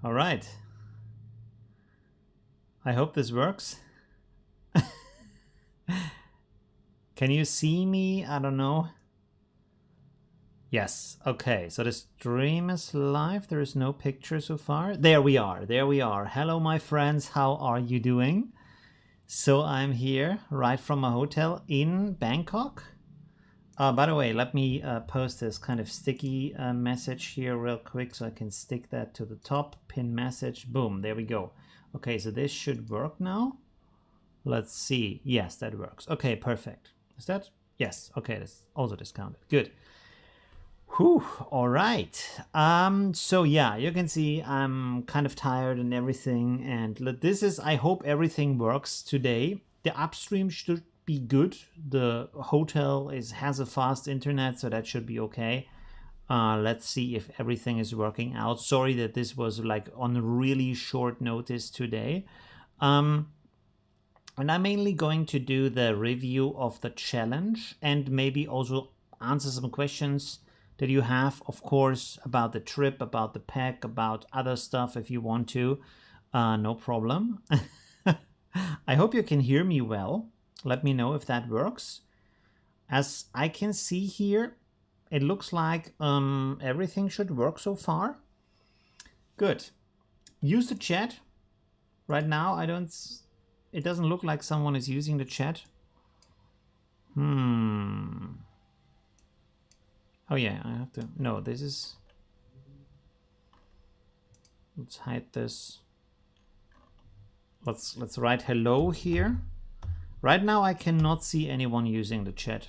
All right. I hope this works. Can you see me? I don't know. Yes. Okay. So the stream is live. There is no picture so far. There we are. There we are. Hello, my friends. How are you doing? So I'm here right from my hotel in Bangkok. By the way, let me post this kind of sticky message here real quick so I can stick that to the top. Pin message. Boom. There we go. Okay, so this should work now. Let's see. Yes, that works. Okay, perfect. Is that? Yes. Okay, that's also discounted. Good. Whew. All right. So yeah, you can see I'm kind of tired and everything. And this is, I hope everything works today. The upstream should be good. The hotel has a fast internet, so that should be okay. Let's see if everything is working out. Sorry that this was like on really short notice today. And I'm mainly going to do the review of the challenge and maybe also answer some questions that you have, of course, about the trip, about the pack, about other stuff if you want to. No problem. I hope you can hear me well. Let me know if that works. As I can see here, it looks like everything should work so far. Good. Use the chat. Right now, it doesn't look like someone is using the chat. Oh yeah, I have to. No, this is. Let's hide this. Let's write hello here. Right now, I cannot see anyone using the chat.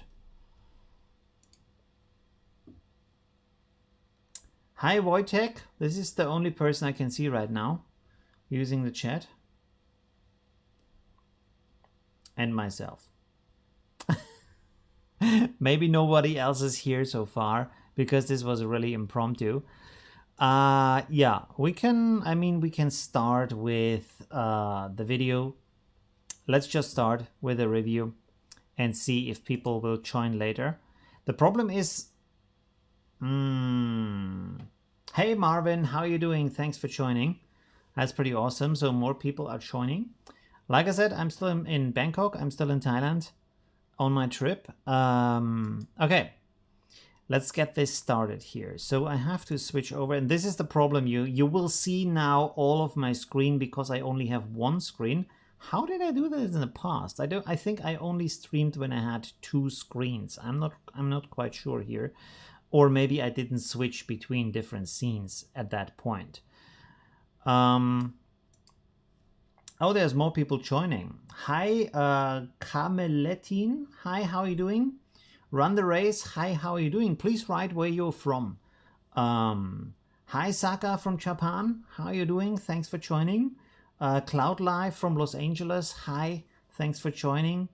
Hi Wojtek, this is the only person I can see right now using the chat. And myself. Maybe nobody else is here so far because this was really impromptu. Yeah, we can start with the video. Let's just start with a review and see if people will join later. The problem is, hey Marvin, how are you doing? Thanks for joining. That's pretty awesome. So more people are joining. Like I said, I'm still in Bangkok. I'm still in Thailand on my trip. Okay, let's get this started here. So I have to switch over, and this is the problem. You will see now all of my screen because I only have one screen. How did I do this in the past? I think I only streamed when I had two screens. I'm not quite sure here, or maybe I didn't switch between different scenes at that point. Oh, there's more people joining. Hi, Kameletin. Hi, how are you doing? Run the race. Hi, how are you doing? Please write where you're from. Hi, Saka from Japan. How are you doing? Thanks for joining. Cloud Live from Los Angeles. Hi, thanks for joining.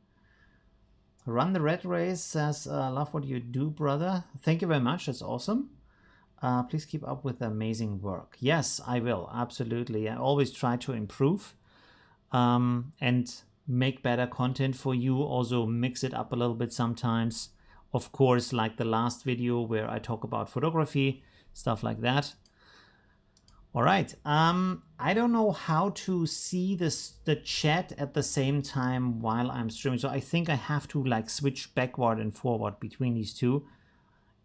Run the Red Race says, love what you do, brother. Thank you very much. That's awesome. Please keep up with the amazing work. Yes, I will. Absolutely. I always try to improve. And make better content for you, also mix it up a little bit sometimes. Of course, like the last video where I talk about photography, stuff like that. All right, I don't know how to see the chat at the same time while I'm streaming, so I think I have to like switch backward and forward between these two.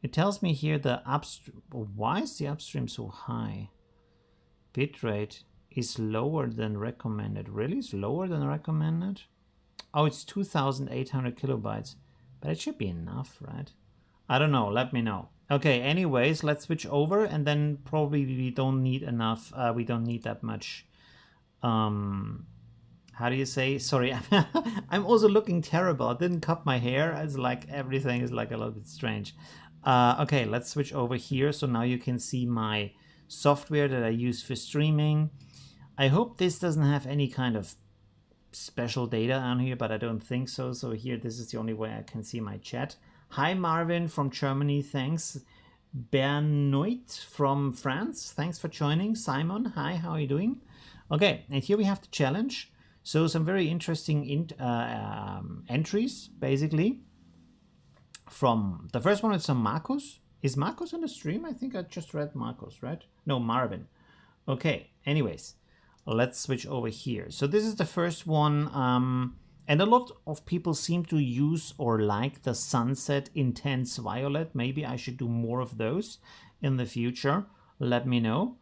It tells me here the upstream. Why is the upstream so high? Bitrate is lower than recommended. Really? It's lower than recommended? Oh, it's 2,800 kilobytes. But it should be enough, right? I don't know. Let me know. Okay, anyways, let's switch over and then probably we don't need enough. We don't need that much. How do you say? Sorry, I'm also looking terrible. I didn't cut my hair. It's like everything is like a little bit strange. Okay, let's switch over here. So now you can see my software that I use for streaming. I hope this doesn't have any kind of special data on here, but I don't think so. So here, this is the only way I can see my chat. Hi, Marvin from Germany. Thanks. Bernouit from France. Thanks for joining. Simon, hi, how are you doing? Okay, and here we have the challenge. So some very interesting entries, basically. From the first one is from Marcus. Is Marcus on the stream? I think I just read Marcus, right? No, Marvin. Okay, anyways, let's switch over here. So this is the first one, and a lot of people seem to use or like the Sunset Intense Violet. Maybe I should do more of those in the future. Let me know.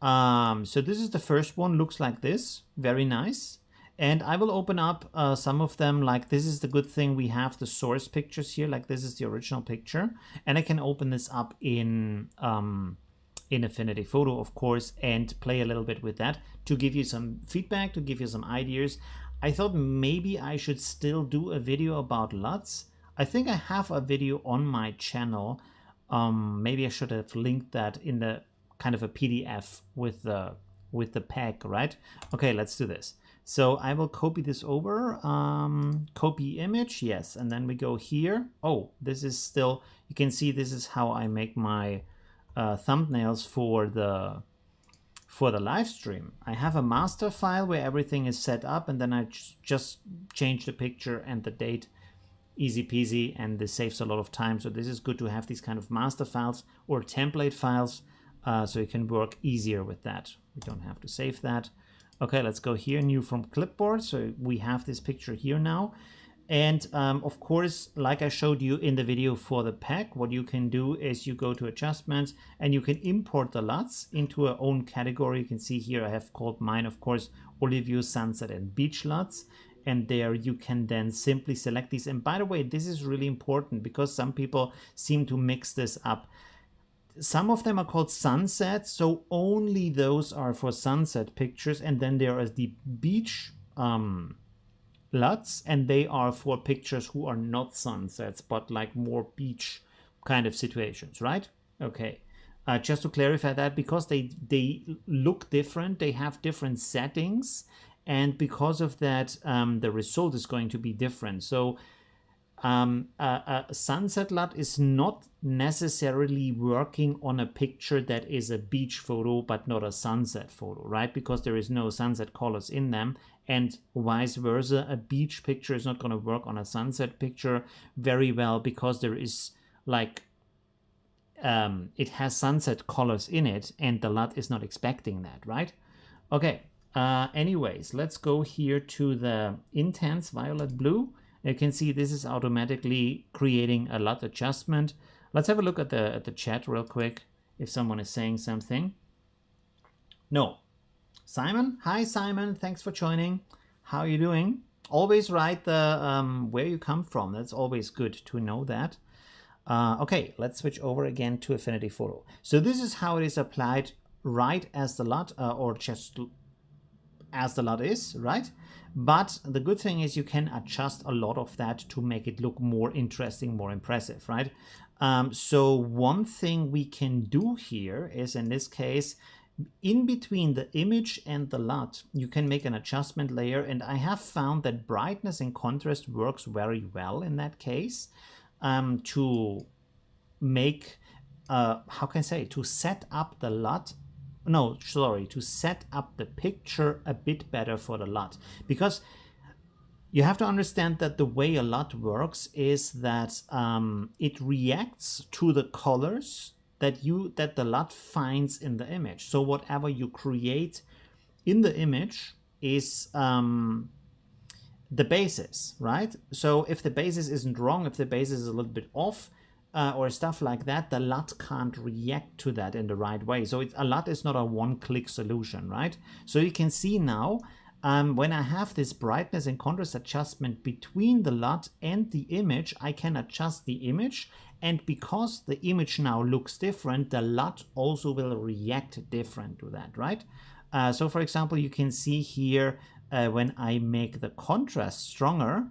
So this is the first one, looks like this, very nice. And I will open up some of them, like this is the good thing, we have the source pictures here, like this is the original picture. And I can open this up in Affinity Photo, of course, and play a little bit with that to give you some feedback, to give you some ideas. I thought maybe I should still do a video about LUTs. I think I have a video on my channel. Maybe I should have linked that in the kind of a PDF with the pack, right? Okay, let's do this. So I will copy this over, copy image, yes, and then we go here. Oh, this is still, you can see this is how I make my thumbnails for the live stream. I have a master file where everything is set up, and then I just change the picture and the date, easy peasy, and this saves a lot of time. So this is good to have these kind of master files or template files, so you can work easier with that. We don't have to save that. Okay, let's go here, new from clipboard. So we have this picture here now. And of course, like I showed you in the video for the pack, what you can do is you go to adjustments and you can import the LUTs into a own category. You can see here I have called mine, of course, Olivia, Sunset and Beach LUTs. And there you can then simply select these. And by the way, this is really important because some people seem to mix this up. Some of them are called sunset, so only those are for sunset pictures. And then there is the beach LUTs, and they are for pictures who are not sunsets, but like more beach kind of situations, right? Okay. Just to clarify that, because they look different, they have different settings, and because of that, the result is going to be different. So a sunset LUT is not necessarily working on a picture that is a beach photo but not a sunset photo, right? Because there is no sunset colors in them, and vice versa. A beach picture is not going to work on a sunset picture very well because there is like it has sunset colors in it, and the LUT is not expecting that, right? Okay, anyways, let's go here to the intense violet blue. You can see this is automatically creating a LUT adjustment. Let's have a look at the chat real quick if someone is saying something. No. Simon? Hi, Simon. Thanks for joining. How are you doing? Always write the where you come from. That's always good to know that. Okay, let's switch over again to Affinity Photo. So this is how it is applied right as the LUT, or just as the LUT is, right? But the good thing is you can adjust a lot of that to make it look more interesting, more impressive, right? So one thing we can do here is, in this case, in between the image and the LUT, you can make an adjustment layer, and I have found that brightness and contrast works very well in that case, to make, how can I say, to set up the LUT, no, sorry, to set up the picture a bit better for the LUT. Because you have to understand that the way a LUT works is that it reacts to the colors that the LUT finds in the image. So whatever you create in the image is the basis, right? So if the basis isn't wrong, if the basis is a little bit off, or stuff like that, the LUT can't react to that in the right way. So a LUT is not a one-click solution, right? So you can see now, when I have this brightness and contrast adjustment between the LUT and the image, I can adjust the image. And because the image now looks different, the LUT also will react different to that, right? So for example, you can see here, when I make the contrast stronger,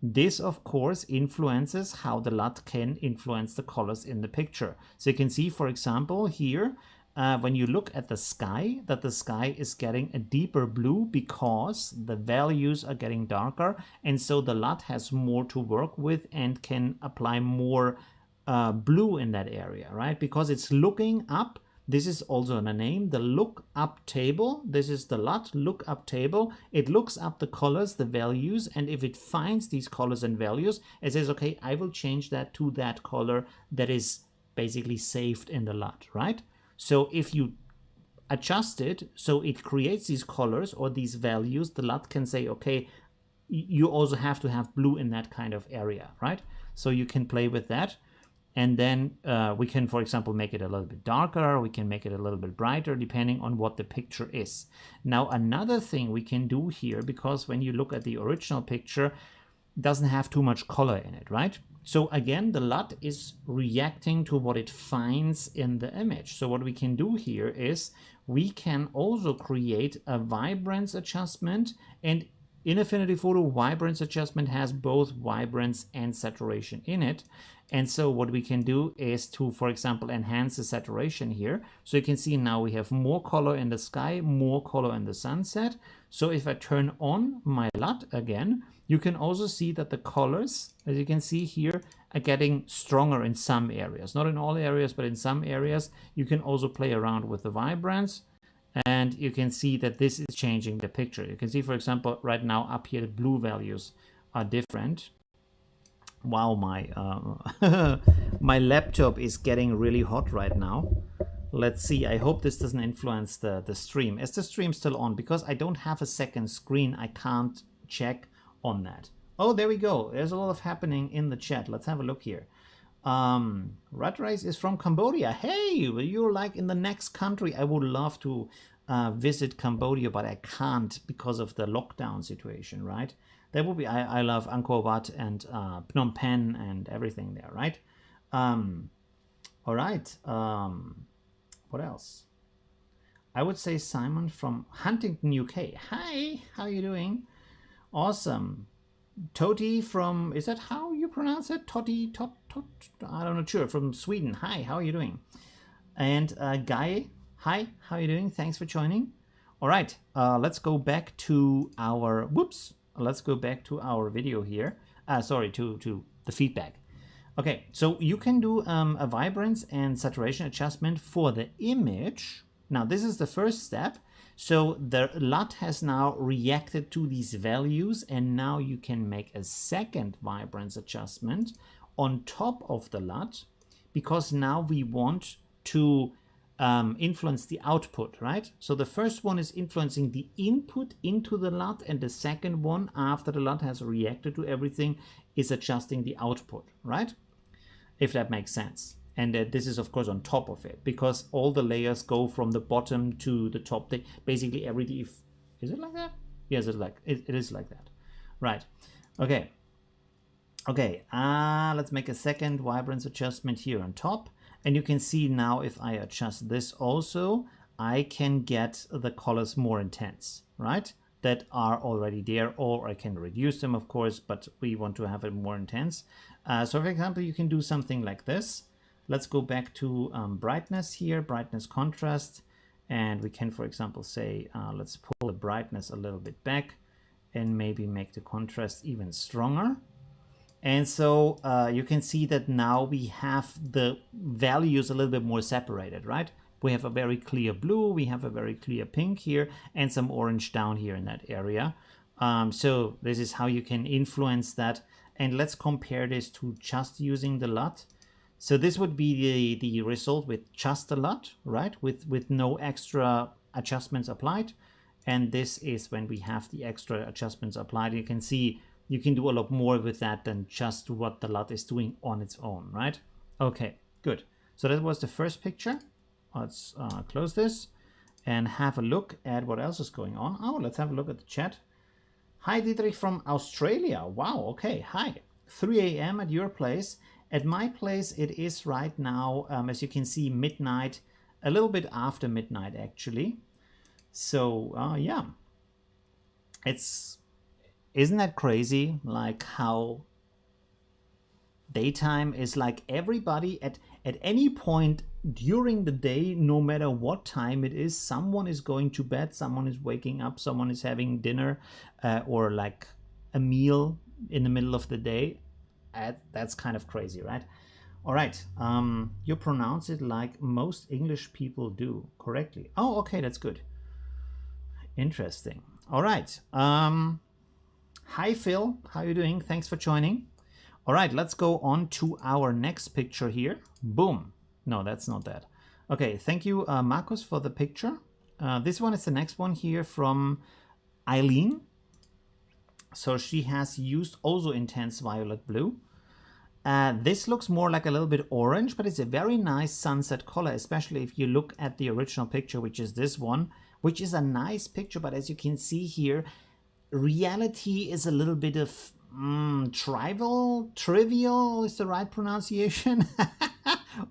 this, of course, influences how the LUT can influence the colors in the picture. So you can see, for example, here, when you look at the sky, that the sky is getting a deeper blue because the values are getting darker. And so the LUT has more to work with and can apply more blue in that area, right? Because it's looking up. This is also in a name, the look up table. This is the LUT look up table. It looks up the colors, the values, and if it finds these colors and values, it says, okay, I will change that to that color that is basically saved in the LUT, right? So if you adjust it so it creates these colors or these values, the LUT can say, okay, you also have to have blue in that kind of area, right? So you can play with that. And then we can, for example, make it a little bit darker. We can make it a little bit brighter, depending on what the picture is. Now, another thing we can do here, because when you look at the original picture, it doesn't have too much color in it, right? So again, the LUT is reacting to what it finds in the image. So what we can do here is we can also create a vibrance adjustment, and in Affinity Photo, vibrance adjustment has both vibrance and saturation in it. And so what we can do is to, for example, enhance the saturation here. So you can see now we have more color in the sky, more color in the sunset. So if I turn on my LUT again, you can also see that the colors, as you can see here, are getting stronger in some areas. Not in all areas, but in some areas. You can also play around with the vibrance. And you can see that this is changing the picture. You can see, for example, right now up here, the blue values are different. Wow, my my laptop is getting really hot right now. Let's see. I hope this doesn't influence the stream. Is the stream still on? Because I don't have a second screen, I can't check on that. Oh, there we go. There's a lot of happening in the chat. Let's have a look here. Rat Race is from Cambodia. Hey, you're like in the next country. I would love to visit Cambodia, but I can't because of the lockdown situation, right? That would be, I love Angkor Wat and Phnom Penh and everything there, right? All right. What else? I would say Simon from Huntington, UK. Hi, how are you doing? Awesome. Toti from, is that how you pronounce it? Toti, I don't know, sure, from Sweden. Hi, how are you doing? And Guy, hi, how are you doing? Thanks for joining. All right, let's go back to our, let's go back to our video here. Sorry, to the feedback. Okay, so you can do a vibrance and saturation adjustment for the image. Now, this is the first step. So the LUT has now reacted to these values, and now you can make a second vibrance adjustment on top of the LUT, because now we want to influence the output, right? So the first one is influencing the input into the LUT, and the second one, after the LUT has reacted to everything, is adjusting the output, right? If that makes sense. And this is, of course, on top of it, because all the layers go from the bottom to the top. Basically, everything. Is it like that? Yes, it is like that. Right. Okay. Okay. Let's make a second vibrance adjustment here on top. And you can see now, if I adjust this also, I can get the colors more intense, right? That are already there, or I can reduce them, of course, but we want to have it more intense. So, for example, you can do something like this. Let's go back to brightness here, brightness contrast, and we can, for example, say, let's pull the brightness a little bit back and maybe make the contrast even stronger. And so you can see that now we have the values a little bit more separated, right? We have a very clear blue, we have a very clear pink here, and some orange down here in that area. So this is how you can influence that. And let's compare this to just using the LUT. So this would be the result with just the LUT, right? With no extra adjustments applied. And this is when we have the extra adjustments applied. You can see you can do a lot more with that than just what the LUT is doing on its own, right? Okay, good. So that was the first picture. Let's close this and have a look at what else is going on. Oh, let's have a look at the chat. Hi, Dithering from Australia. Wow, okay, hi. 3 a.m. at your place. At my place, it is right now, as you can see, midnight, a little bit after midnight, actually. So, yeah. Isn't that crazy? Like how daytime is like everybody at any point during the day, no matter what time it is, someone is going to bed, someone is waking up, someone is having dinner or like a meal in the middle of the day. That's kind of crazy, right? All right. You pronounce it like most English people do correctly. Oh, okay. That's good. Interesting. All right. Hi, Phil. How are you doing? Thanks for joining. All right. Let's go on to our next picture here. Boom. No, that's not that. Okay. Thank you, Marcus, for the picture. This one is the next one here from Eileen. So she has used also intense violet blue. This looks more like a little bit orange, but it's a very nice sunset color, especially if you look at the original picture, which is this one, which is a nice picture. But as you can see here, reality is a little bit of trivial is the right pronunciation.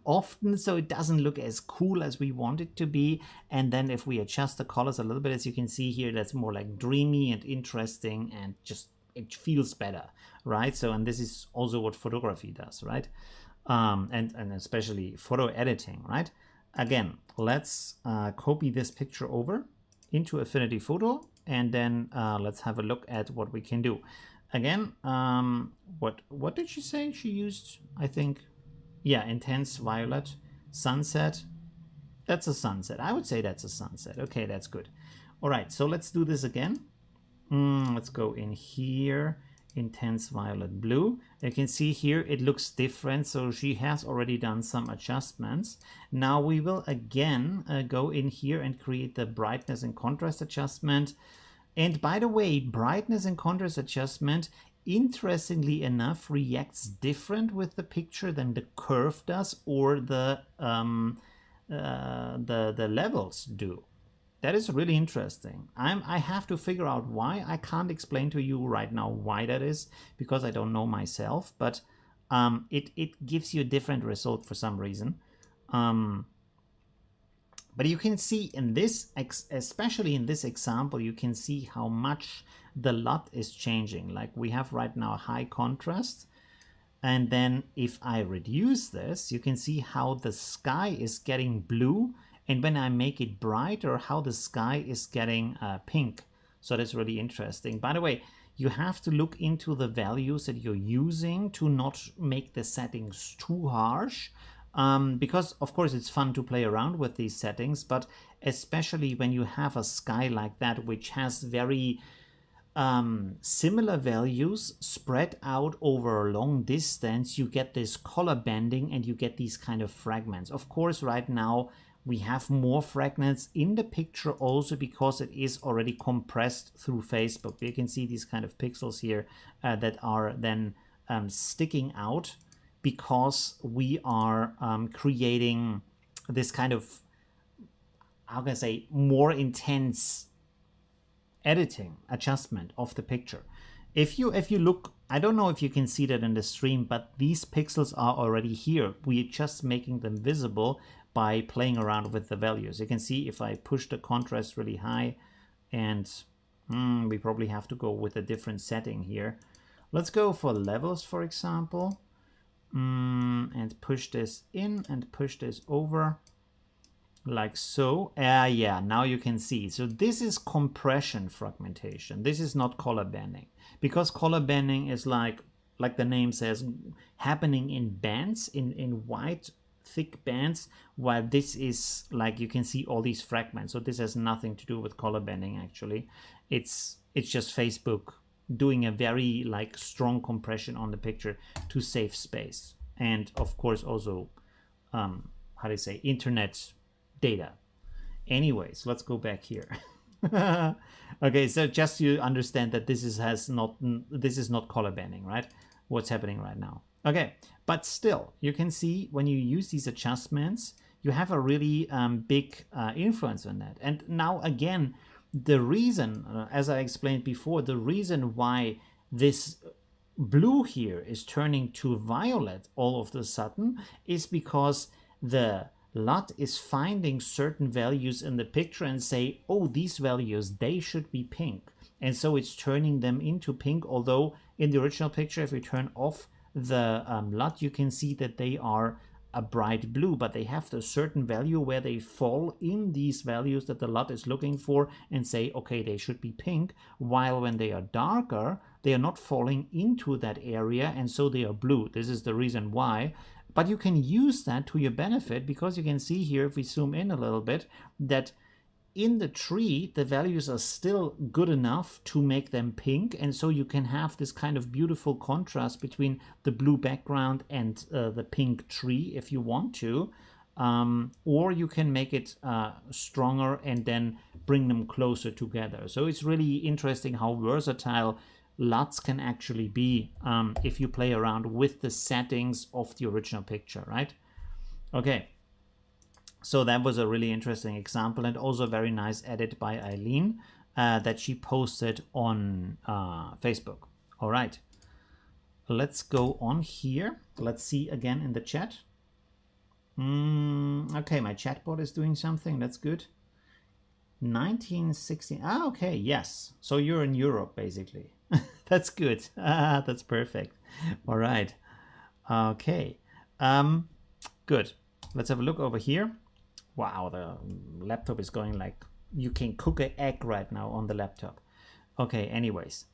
Often, so it doesn't look as cool as we want it to be. And then if we adjust the colors a little bit, as you can see here, that's more like dreamy and interesting, and just it feels better, right? So, and this is also what photography does, right? And especially photo editing, right? Again, let's copy this picture over into Affinity Photo, and then let's have a look at what we can do. Again, what did she say she used? I think, yeah, intense violet, sunset. That's a sunset. I would say that's a sunset. Okay, that's good. All right, so let's do this again. Let's go in here, intense violet blue. You can see here it looks different, so she has already done some adjustments. Now we will again go in here and create the brightness and contrast adjustment. And by the way, brightness and contrast adjustment, interestingly enough, reacts different with the picture than the curve does, or the levels do. That is really interesting. I have to figure out why. I can't explain to you right now why that is, because I don't know myself, but it gives you a different result for some reason. But you can see in this, especially in this example, you can see how much the LUT is changing. Like we have right now high contrast. And then if I reduce this, you can see how the sky is getting blue. And when I make it brighter, how the sky is getting pink. So that's really interesting. By the way, you have to look into the values that you're using to not make the settings too harsh. Because of course it's fun to play around with these settings, but especially when you have a sky like that, which has very similar values spread out over a long distance, you get this color banding and you get these kind of fragments. Of course, right now we have more fragments in the picture also because it is already compressed through Facebook. You can see these kind of pixels here that are then sticking out, because we are creating this kind of, how can I say, more intense editing adjustment of the picture. If you look, I don't know if you can see that in the stream, but these pixels are already here. We're just making them visible by playing around with the values. You can see if I push the contrast really high, and we probably have to go with a different setting here. Let's go for levels, for example. And push this in and push this over like so. Yeah, now you can see. So this is compression fragmentation. This is not color banding, because color banding is like the name says, happening in bands, in wide thick bands, while this is like, you can see all these fragments. So this has nothing to do with color banding actually. It's just Facebook doing a very like strong compression on the picture to save space, and of course also how do you say, internet data. Anyways, let's go back here. Okay, so just you understand that this is not color banding, right? What's happening right now. Okay, but still you can see when you use these adjustments, you have a really big influence on that. And now again, the reason, as I explained before, the reason why this blue here is turning to violet all of a sudden is because the LUT is finding certain values in the picture and say, oh, these values, they should be pink. And so it's turning them into pink, although in the original picture, if we turn off the LUT, you can see that they are a bright blue, but they have a certain value where they fall in these values that the LUT is looking for and say, okay, they should be pink, while when they are darker, they are not falling into that area, and so they are blue. This is the reason why. But you can use that to your benefit, because you can see here, if we zoom in a little bit, that in the tree, the values are still good enough to make them pink. And so you can have this kind of beautiful contrast between the blue background and the pink tree if you want to. or you can make it stronger and then bring them closer together. So it's really interesting how versatile LUTs can actually be if you play around with the settings of the original picture, right? Okay, so that was a really interesting example, and also a very nice edit by Eileen that she posted on Facebook. All right, let's go on here. Let's see again in the chat. Okay, my chatbot is doing something. That's good. 1960. Ah, okay, yes. So you're in Europe, basically. That's good. That's perfect. All right. Okay. Good. Let's have a look over here. Wow, the laptop is going like you can cook an egg right now on the laptop. Okay, anyways.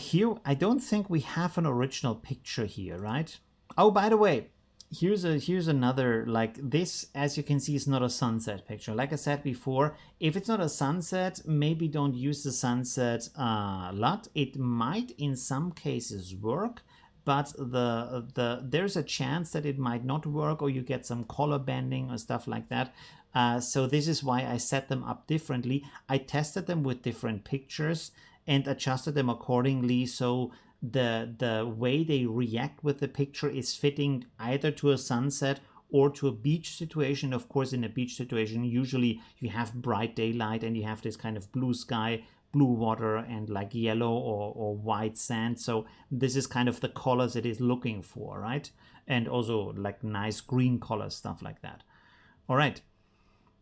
Here, I don't think we have an original picture here, right? Oh, by the way, here's another, like this, as you can see, is not a sunset picture. Like I said before, if it's not a sunset, maybe don't use the sunset LUT. It might in some cases work, but there's a chance that it might not work, or you get some color banding or stuff like that. So this is why I set them up differently. I tested them with different pictures and adjusted them accordingly, so the way they react with the picture is fitting either to a sunset or to a beach situation. Of course, in a beach situation, usually you have bright daylight and you have this kind of blue sky, blue water, and like yellow or white sand. So this is kind of the colors it is looking for, right? And also like nice green colors, stuff like that. All right,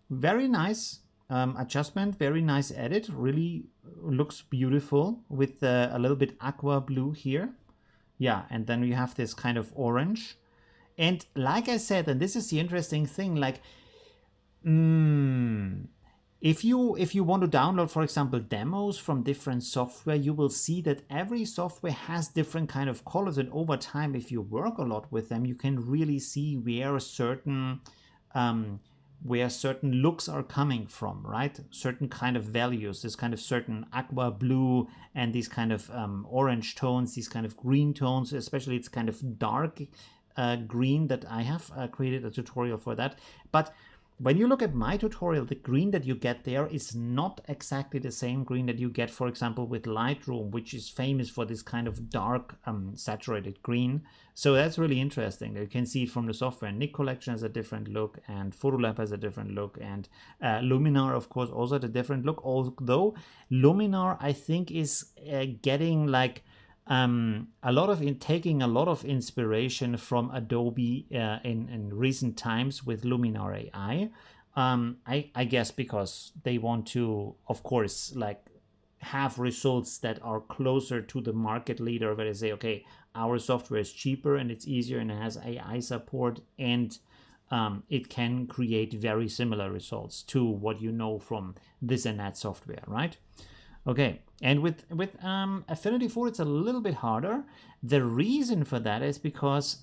very nice adjustment, very nice edit, really looks beautiful with a little bit aqua blue here. Yeah, and then we have this kind of orange. And like I said, and this is the interesting thing, like if you want to download, for example, demos from different software, you will see that every software has different kind of colors, and over time, if you work a lot with them, you can really see where certain looks are coming from, right? Certain kind of values, this kind of certain aqua blue and these kind of orange tones, these kind of green tones, especially it's kind of dark green that I have created a tutorial for that. But when you look at my tutorial, the green that you get there is not exactly the same green that you get, for example, with Lightroom, which is famous for this kind of dark saturated green. So that's really interesting. You can see it from the software. Nik Collection has a different look, and Photolab has a different look, and Luminar, of course, also has a different look. Although Luminar, I think, is getting like taking a lot of inspiration from Adobe in recent times with Luminar AI. I guess because they want to, of course, like have results that are closer to the market leader, where they say, okay, our software is cheaper and it's easier and it has AI support, and it can create very similar results to what you know from this and that software, right? Okay, and with Affinity Photo, it's a little bit harder. The reason for that is because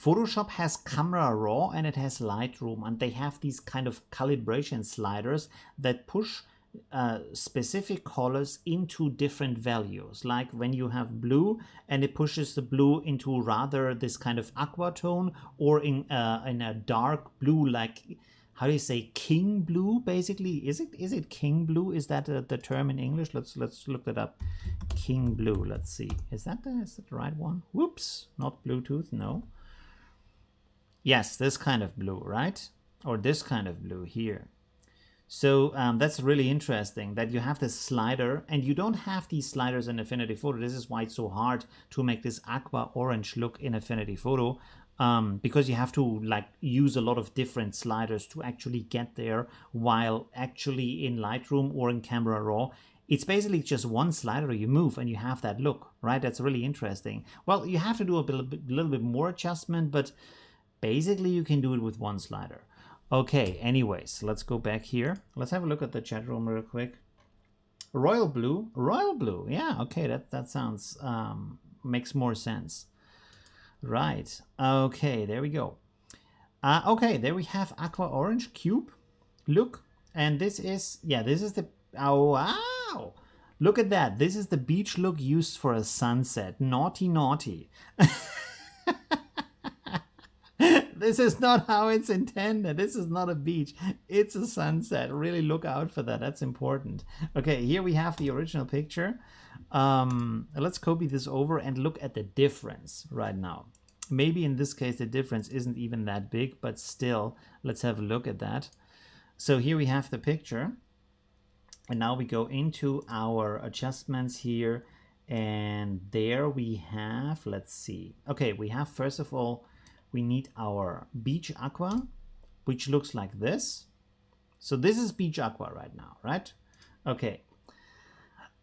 Photoshop has Camera Raw and it has Lightroom, and they have these kind of calibration sliders that push specific colors into different values. Like when you have blue, and it pushes the blue into rather this kind of aqua tone, or in a dark blue, like, how do you say, king blue, basically? Is it king blue? Is that the term in English? Let's look that up. King blue. Let's see. Is that the right one? Whoops, not Bluetooth. No. Yes, this kind of blue, right? Or this kind of blue here. So that's really interesting that you have this slider, and you don't have these sliders in Affinity Photo. This is why it's so hard to make this aqua orange look in Affinity Photo. Because you have to like use a lot of different sliders to actually get there, while actually in Lightroom or in Camera Raw, it's basically just one slider you move and you have that look, right? That's really interesting. Well, you have to do a little bit more adjustment, but basically you can do it with one slider. Okay, anyways, let's go back here. Let's have a look at the chat room real quick. Royal blue, yeah, okay, that sounds makes more sense. Right, okay, there we go. Okay, there we have aqua orange cube look, and this is, yeah, this is the, oh wow, look at that. This is the beach look used for a sunset. Naughty naughty. This is not how it's intended. This is not a beach. It's a sunset. Really look out for that. That's important. Okay, here we have the original picture. Let's copy this over and look at the difference right now. Maybe in this case the difference isn't even that big, but still, let's have a look at that. So here we have the picture. And now we go into our adjustments here. And there we have, let's see. Okay, we have, first of all, we need our beach aqua, which looks like this. So this is beach aqua right now, right? Okay.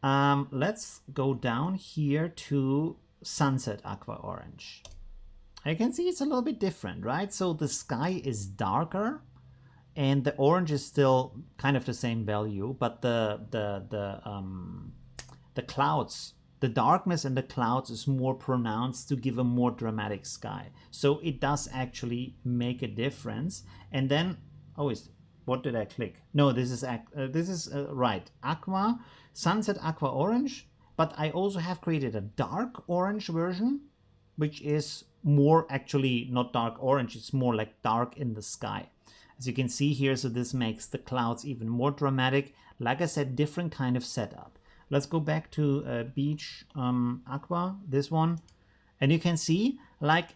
Let's go down here to sunset aqua orange. You can see it's a little bit different, right? So the sky is darker and the orange is still kind of the same value, but the clouds, the darkness in the clouds is more pronounced to give a more dramatic sky. So it does actually make a difference. And then, what did I click? No, this is right. Aqua, sunset aqua orange, but I also have created a dark orange version, which is more actually not dark orange, it's more like dark in the sky. As you can see here, so this makes the clouds even more dramatic. Like I said, different kind of setup. Let's go back to beach aqua, this one. And you can see, like,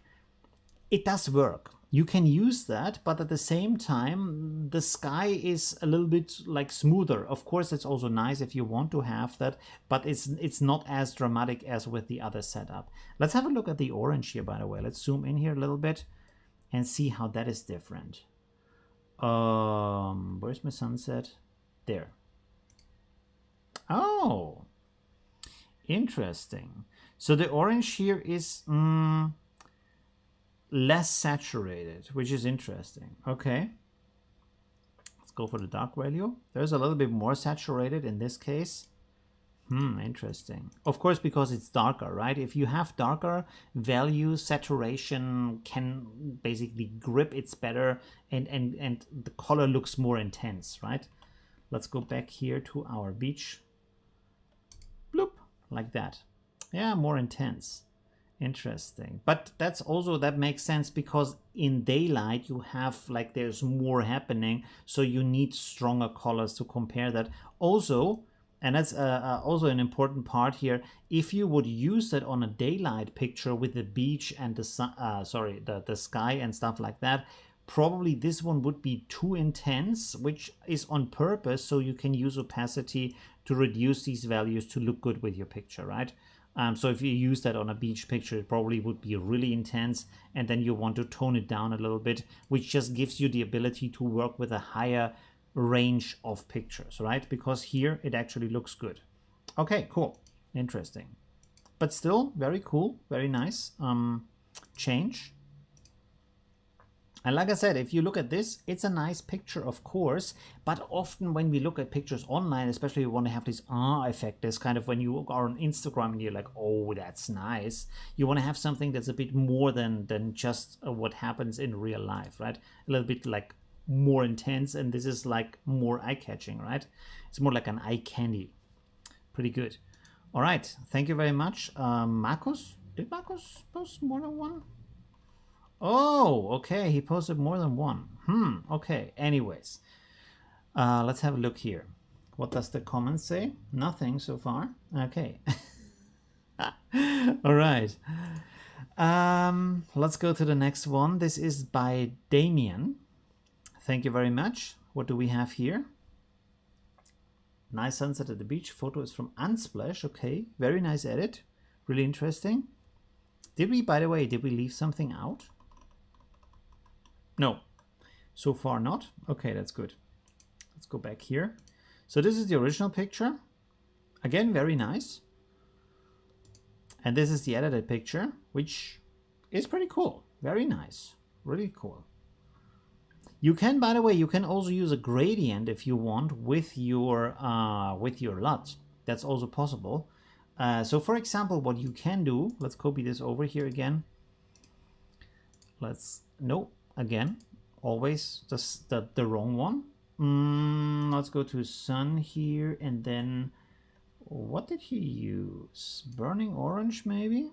it does work. You can use that, but at the same time, the sky is a little bit like smoother. Of course, it's also nice if you want to have that, but it's not as dramatic as with the other setup. Let's have a look at the orange here, by the way. Let's zoom in here a little bit and see how that is different. Where's my sunset? There. Oh, interesting. So the orange here is less saturated, which is interesting. Okay, let's go for the dark value. There's a little bit more saturated in this case. Interesting. Of course, because it's darker, right? If you have darker values, saturation can basically grip it's better, and the color looks more intense, right? Let's go back here to our beach. Bloop, like that. Yeah, more intense. Interesting. But that's also, that makes sense because in daylight you have, like, there's more happening, so you need stronger colors to compare that. Also, and that's also an important part here, if you would use that on a daylight picture with the beach and the sun, the sky and stuff like that, probably this one would be too intense, which is on purpose, so you can use opacity to reduce these values to look good with your picture, right? So if you use that on a beach picture, it probably would be really intense, and then you want to tone it down a little bit, which just gives you the ability to work with a higher range of pictures, right? Because here it actually looks good. Okay, cool. Interesting. But still very cool, very nice change. And like I said, if you look at this, it's a nice picture, of course, but often when we look at pictures online, especially you want to have this effect, this kind of when you are on Instagram and you're like, oh, that's nice. You want to have something that's a bit more than just what happens in real life, right? A little bit like more intense, and this is like more eye-catching, right? It's more like an eye candy. Pretty good. All right, thank you very much. Marcus, did Marcus post more than one? Oh, okay, he posted more than one. Okay, anyways. Let's have a look here. What does the comment say? Nothing so far. Okay. All right. Let's go to the next one. This is by Damien. Thank you very much. What do we have here? Nice sunset at the beach. Photo is from Unsplash. Okay, very nice edit. Really interesting. Did we, by the way, did we leave something out? No, so far not. Okay, that's good. Let's go back here. So this is the original picture. Again, very nice. And this is the edited picture, which is pretty cool. Very nice. Really cool. You can, by the way, you can also use a gradient if you want with your LUT. That's also possible. So for example, what you can do, let's copy this over here again. Again, always just the wrong one. Let's go to sun here, and then what did he use? Burning orange, maybe?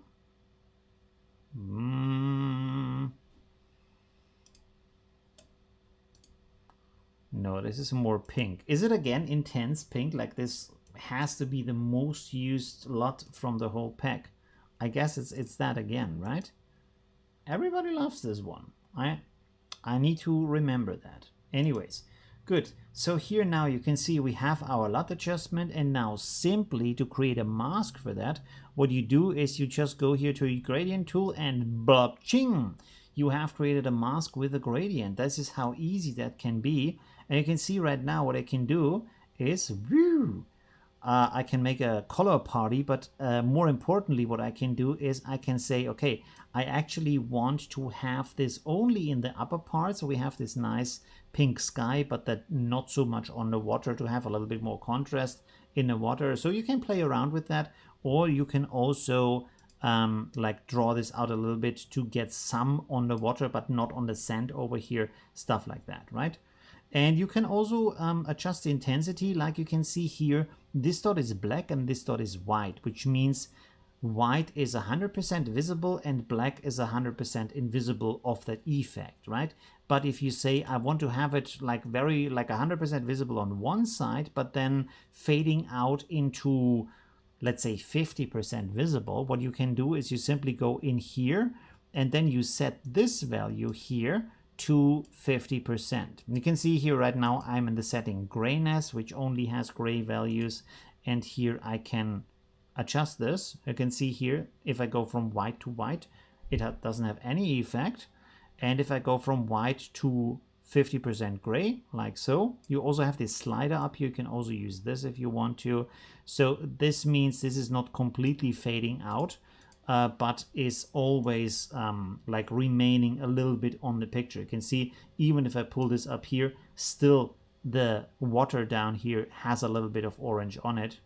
No, this is more pink. Is it again intense pink? Like this has to be the most used lot from the whole pack. I guess it's that again, right? Everybody loves this one. I need to remember that. Anyways, good. So here now you can see we have our LUT adjustment, and now simply to create a mask for that, what you do is you just go here to your gradient tool and blah, ching! You have created a mask with a gradient. This is how easy that can be. And you can see right now what I can do is, woo, I can make a color party, but more importantly, what I can do is I can say, okay, I actually want to have this only in the upper part. So we have this nice pink sky, but that not so much on the water, to have a little bit more contrast in the water. So you can play around with that, or you can also like draw this out a little bit to get some on the water, but not on the sand over here, stuff like that, right? And you can also adjust the intensity. Like you can see here, this dot is black and this dot is white, which means white is 100% visible and black is 100% invisible of that effect, right? But if you say, I want to have it like very, like 100% visible on one side, but then fading out into, let's say 50% visible, what you can do is you simply go in here and then you set this value here to 50%. You can see here right now I'm in the setting grayness, which only has gray values, and here I can adjust this. You can see here if I go from white to white, it doesn't have any effect, and if I go from white to 50% gray, like so, you also have this slider up here. You can also use this if you want to. So this means this is not completely fading out, but is always like remaining a little bit on the picture. You can see even if I pull this up here, still the water down here has a little bit of orange on it,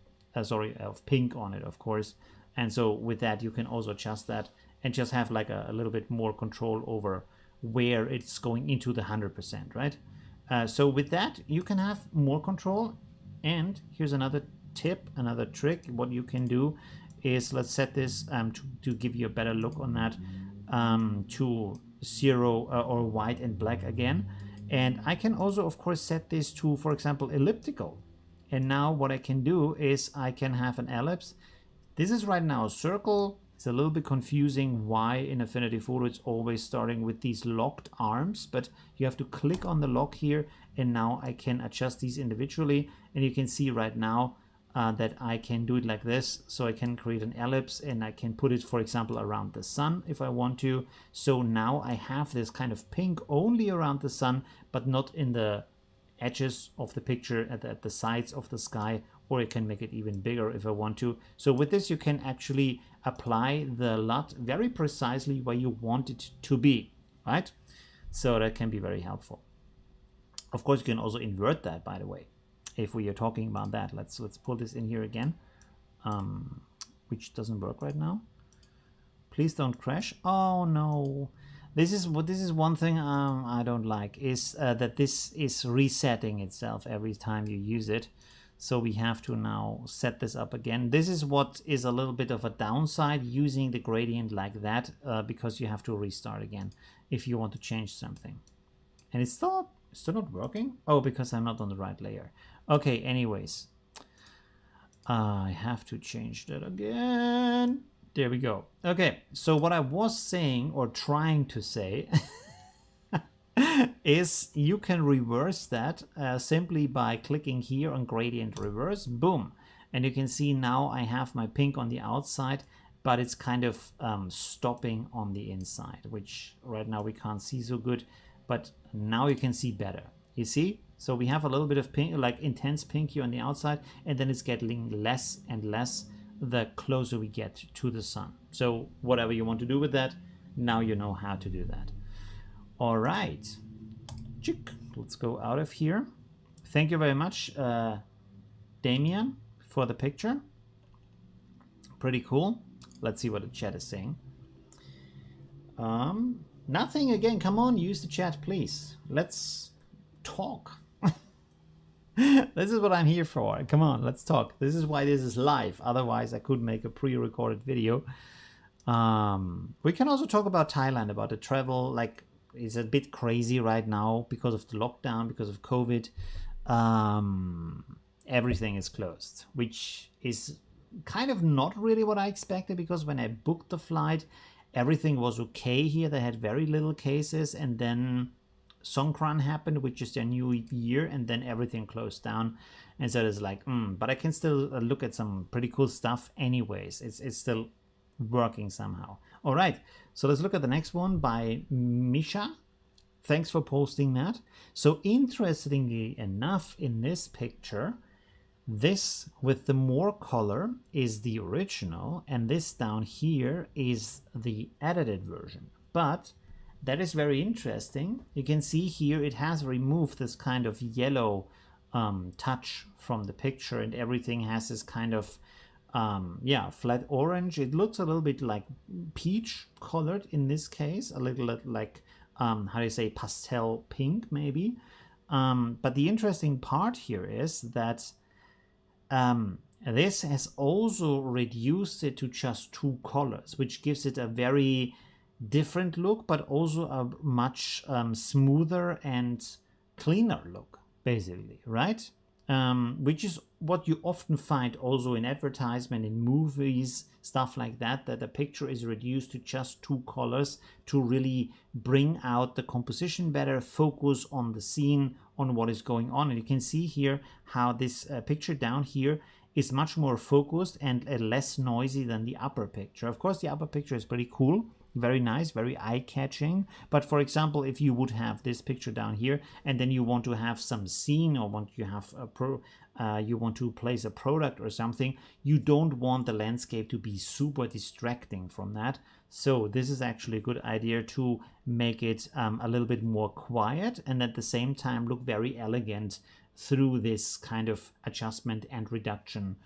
sorry, of pink on it, of course. And so with that, you can also adjust that and just have like a little bit more control over where it's going into the 100%, right? So with that, you can have more control. And here's another tip, another trick. What you can do is, let's set this to give you a better look on that, to 0 or white and black again. And I can also, of course, set this to, for example, elliptical. And now what I can do is I can have an ellipse. This is right now a circle. It's a little bit confusing why in Affinity Photo it's always starting with these locked arms, but you have to click on the lock here, and now I can adjust these individually. And you can see right now that I can do it like this. So I can create an ellipse and I can put it, for example, around the sun if I want to. So now I have this kind of pink only around the sun, but not in the edges of the picture, at the sides of the sky, or I can make it even bigger if I want to. So with this, you can actually apply the LUT very precisely where you want it to be, right? So that can be very helpful. Of course, you can also invert that, by the way, if we are talking about that. Let's pull this in here again, which doesn't work right now. Please don't crash. Oh no. This is one thing I don't like, is that this is resetting itself every time you use it. So we have to now set this up again. This is what is a little bit of a downside using the gradient like that, because you have to restart again if you want to change something. And it's still not working? Oh, because I'm not on the right layer. Okay, anyways. I have to change that again. There we go. Okay, so what I was saying, or trying to say, is you can reverse that simply by clicking here on gradient reverse, boom. And you can see now I have my pink on the outside, but it's kind of stopping on the inside, which right now we can't see so good, but now you can see better. You see? So we have a little bit of pink, like intense pink here on the outside, and then it's getting less and less the closer we get to the sun. So whatever you want to do with that, now you know how to do that. All right, let's go out of here. Thank you very much, Damien, for the picture. Pretty cool. Let's see what the chat is saying. Nothing again. Come on, use the chat, please. Let's talk. This is what I'm here for. Come on, let's talk. This is why this is live. Otherwise, I could make a pre-recorded video. We can also talk about Thailand, about the travel, like is a bit crazy right now because of the lockdown, because of COVID. Everything is closed, which is kind of not really what I expected, because when I booked the flight, everything was okay here. They had very little cases, and then Songkran happened, which is their new year, and then everything closed down. And so it's like, but I can still look at some pretty cool stuff anyways. It's still working somehow. All right, so let's look at the next one by Misha. Thanks for posting that. So interestingly enough, in this picture, this with the more color is the original, and this down here is the edited version. But that is very interesting. You can see here it has removed this kind of yellow touch from the picture, and everything has this kind of flat orange. It looks a little bit like peach colored in this case, a little like how do you say, pastel pink maybe. But the interesting part here is that this has also reduced it to just 2 colors, which gives it a very different look, but also a much smoother and cleaner look, basically, right? Which is what you often find also in advertisement, in movies, stuff like that, that the picture is reduced to just 2 colors to really bring out the composition better, focus on the scene, on what is going on. And you can see here how this picture down here is much more focused and less noisy than the upper picture. Of course, the upper picture is pretty cool, very nice, very eye-catching. But for example, if you would have this picture down here, and then you want to have some scene, or want you have you want to place a product or something, you don't want the landscape to be super distracting from that. So this is actually a good idea to make it a little bit more quiet, and at the same time look very elegant through this kind of adjustment and reduction.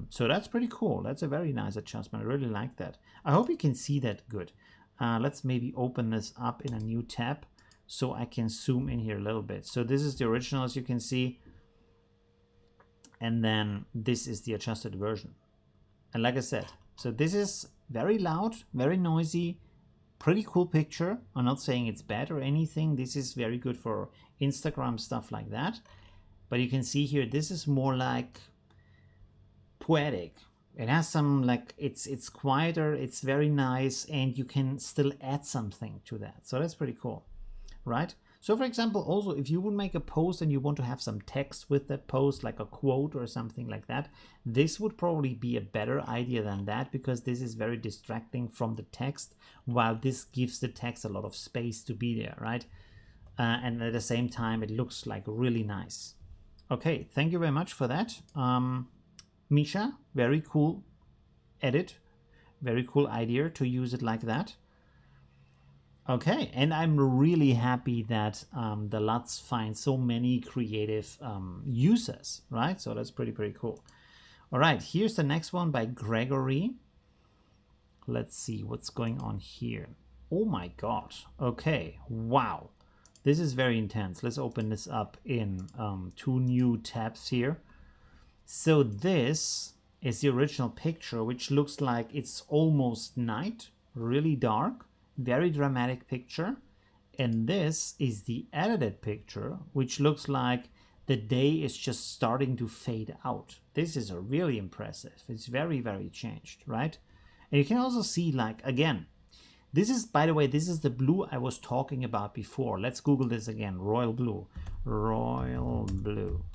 So that's pretty cool. That's a very nice adjustment. I really like that. I hope you can see that good. Let's maybe open this up in a new tab so I can zoom in here a little bit. So this is the original, as you can see. And then this is the adjusted version. And like I said, so this is very loud, very noisy, pretty cool picture. I'm not saying it's bad or anything. This is very good for Instagram, stuff like that. But you can see here, this is more like poetic. It has some, like, it's quieter, it's very nice, and you can still add something to that. So that's pretty cool, right? So for example, also if you would make a post and you want to have some text with that post, like a quote or something like that, this would probably be a better idea than that, because this is very distracting from the text, while this gives the text a lot of space to be there, right? And at the same time, it looks like really nice. Okay, thank you very much for that. Misha, very cool edit, very cool idea to use it like that. Okay, and I'm really happy that the LUTs find so many creative users, right? So that's pretty cool. All right, here's the next one by Gregory. Let's see what's going on here. Oh my God, okay, wow. This is very intense. Let's open this up in 2 new tabs here. So this is the original picture, which looks like it's almost night, really dark, very dramatic picture. And this is the edited picture, which looks like the day is just starting to fade out. This is really impressive. It's very changed, right? And you can also see, like, again, this is, by the way, this is the blue I was talking about before. Let's Google this again. Royal blue. Royal blue.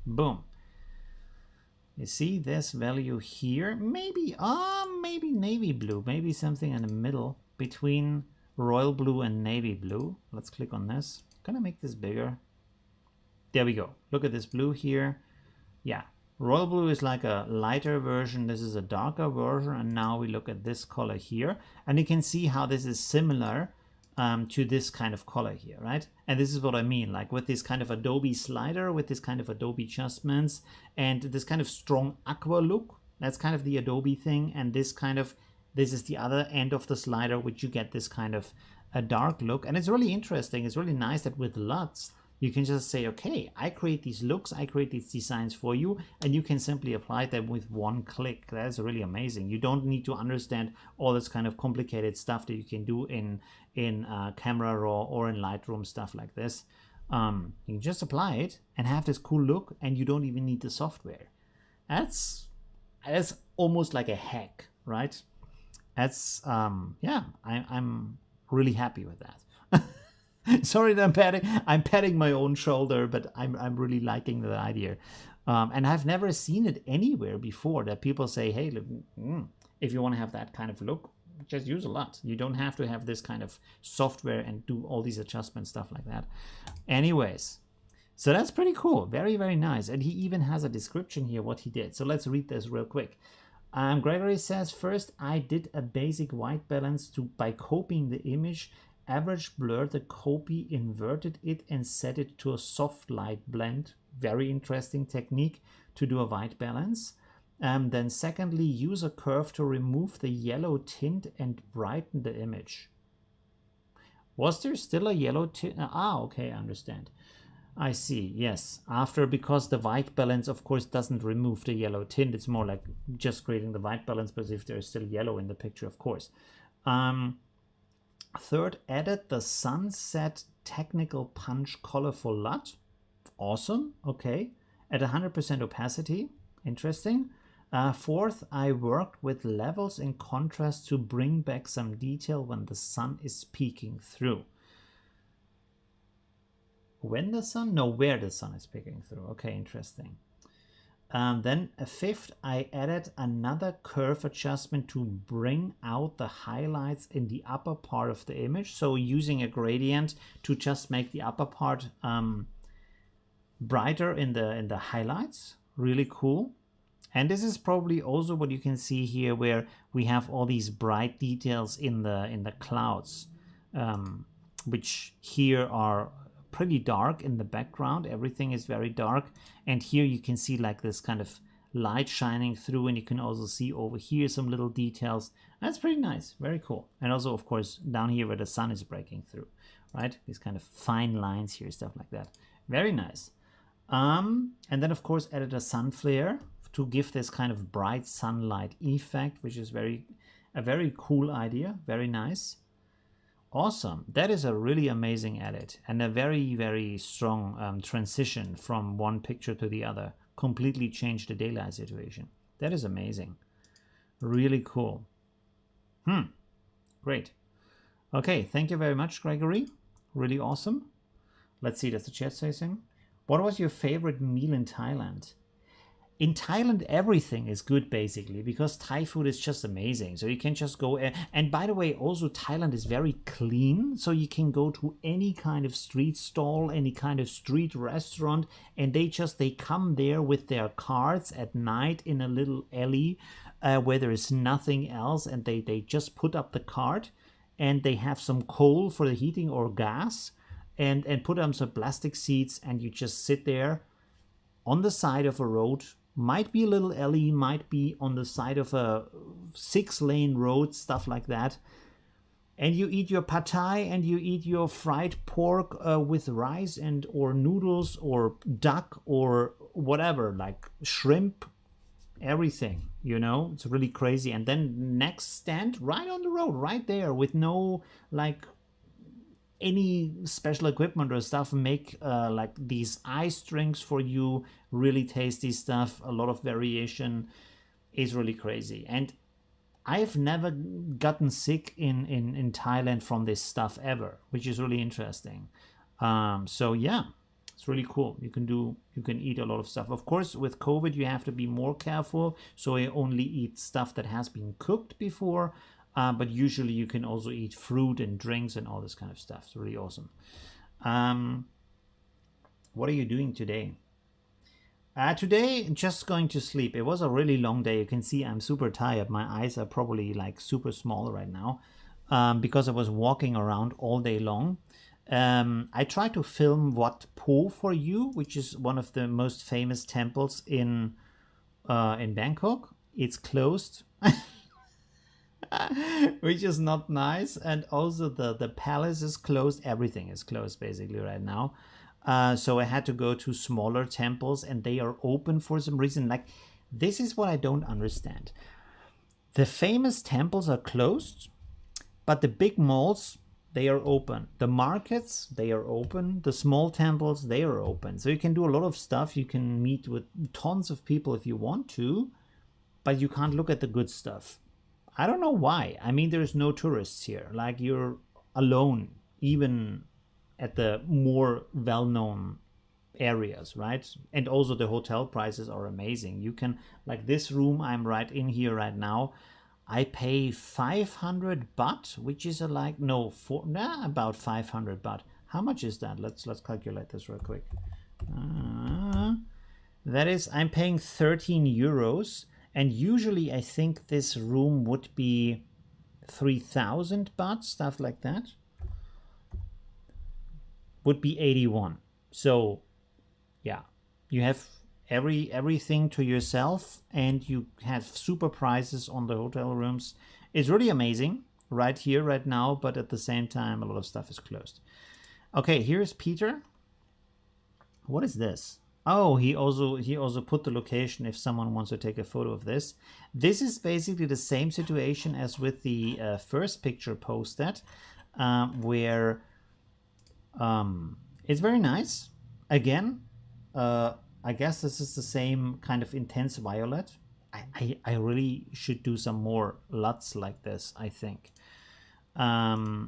Boom. You see this value here? Maybe navy blue. Maybe something in the middle between royal blue and navy blue. Let's click on this. I'm gonna make this bigger. There we go. Look at this blue here. Yeah. Royal blue is like a lighter version. This is a darker version. And now we look at this color here. And you can see how this is similar to this kind of color here, right? And this is what I mean, like with this kind of Adobe slider, with this kind of Adobe adjustments, and this kind of strong aqua look. That's kind of the Adobe thing. And this is the other end of the slider, which you get this kind of a dark look. And it's really interesting. It's really nice that with LUTs, You can just say, okay, I create these looks, I create these designs for you, and you can simply apply them with one click. That's really amazing. You don't need to understand all this kind of complicated stuff that you can do in Camera Raw or in Lightroom, stuff like this. You can just apply it and have this cool look, and you don't even need the software. That's almost like a hack, right? That's yeah, I'm really happy with that. Sorry that I'm patting my own shoulder, but I'm really liking the idea. And I've never seen it anywhere before that people say, hey, look, if you want to have that kind of look, just use a lot. You don't have to have this kind of software and do all these adjustments, stuff like that. Anyways, so that's pretty cool. Very, very nice. And he even has a description here what he did. So let's read this real quick. Gregory says, first, I did a basic white balance by copying the image, average blur the copy, inverted it, and set it to a soft light blend. Very interesting technique to do a white balance. Then secondly, use a curve to remove the yellow tint and brighten the image. Was there still a yellow tint? Okay, I understand. I see, yes. Because the white balance, of course, doesn't remove the yellow tint. It's more like just creating the white balance, but if there's still yellow in the picture, of course. Third, added the sunset technical punch colorful LUT. Awesome, okay. At 100% opacity, interesting. Fourth, I worked with levels and contrast to bring back some detail when the sun is peeking through. When the sun? No, where the sun is peeking through. Okay, interesting. Then a fifth, I added another curve adjustment to bring out the highlights in the upper part of the image. So using a gradient to just make the upper part brighter in the highlights. Really cool. And this is probably also what you can see here, where we have all these bright details in the clouds, which here are pretty dark in the background. Everything is very dark, and here you can see like this kind of light shining through, and you can also see over here some little details. That's pretty nice, very cool. And also, of course, down here where the sun is breaking through, right? These kind of fine lines here, stuff like that. Very nice. And then, of course, added a sun flare to give this kind of bright sunlight effect, which is a very cool idea. Very nice. Awesome. That is a really amazing edit and a very, very strong transition from one picture to the other. Completely changed the daylight situation. That is amazing. Really cool. Great. Okay, thank you very much, Gregory. Really awesome. Let's see, does the chat say something? What was your favorite meal in Thailand? In Thailand, everything is good, basically, because Thai food is just amazing. So you can just go. And by the way, also Thailand is very clean. So you can go to any kind of street stall, any kind of street restaurant, and they come there with their carts at night in a little alley where there is nothing else. And they just put up the cart, and they have some coal for the heating or gas, and put on some plastic seats, and you just sit there on the side of a road. Might be a little alley, might be on the side of a 6-lane road, stuff like that. And you eat your pad thai, and you eat your fried pork with rice and or noodles or duck or whatever, like shrimp, everything, you know. It's really crazy. And then next stand right on the road, right there, with no like any special equipment or stuff, make like these ice drinks for you, really tasty stuff, a lot of variation. Is really crazy. And I've never gotten sick in Thailand from this stuff ever, which is really interesting. So yeah, it's really cool. You can eat a lot of stuff. Of course, with COVID, you have to be more careful. So you only eat stuff that has been cooked before. But usually you can also eat fruit and drinks and all this kind of stuff. It's really awesome. What are you doing today? Today, just going to sleep. It was a really long day. You can see I'm super tired. My eyes are probably like super small right now because I was walking around all day long. I tried to film Wat Po for you, which is one of the most famous temples in Bangkok. It's closed. Which is not nice. And also the palace is closed. Everything is closed basically right now. So I had to go to smaller temples, and they are open for some reason. Like, this is what I don't understand. The famous temples are closed, but the big malls, they are open. The markets, they are open. The small temples, they are open. So you can do a lot of stuff. You can meet with tons of people if you want to, but you can't look at the good stuff. I don't know why. I mean, there's no tourists here. Like, you're alone, even at the more well-known areas, right? And also the hotel prices are amazing. You can, like this room I'm right in here right now, I pay 500 baht, which is about 500 baht. How much is that? Let's calculate this real quick. That is, I'm paying 13 euros, and usually I think this room would be 3,000 baht, stuff like that. Would be 81. So yeah, you have everything to yourself, and you have super prices on the hotel rooms. It's really amazing right here, right now, but at the same time, a lot of stuff is closed. Okay, here's Peter. What is this? Oh, he also put the location if someone wants to take a photo of this. This is basically the same situation as with the first picture posted, where it's very nice. Again, I guess this is the same kind of intense violet. I really should do some more LUTs like this, I think.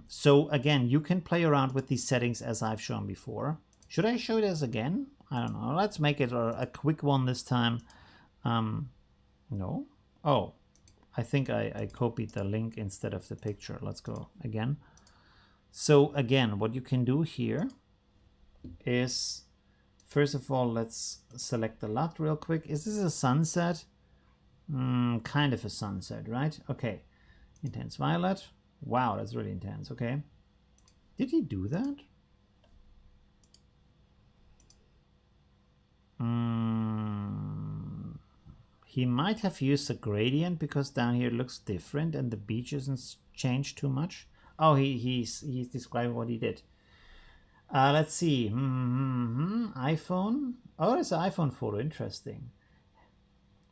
So again, you can play around with these settings as I've shown before. Should I show this again? I don't know. Let's make it a quick one this time. No? Oh, I think I copied the link instead of the picture. Let's go again. So again, what you can do here is, first of all, let's select the LUT real quick. Is this a sunset? Kind of a sunset, right? Okay. Intense violet. Wow, that's really intense. Okay. Did he do that? He might have used a gradient, because down here it looks different and the beach isn't changed too much. Oh, he's describing what he did. Let's see. iPhone. Oh, it's an iPhone photo. Interesting.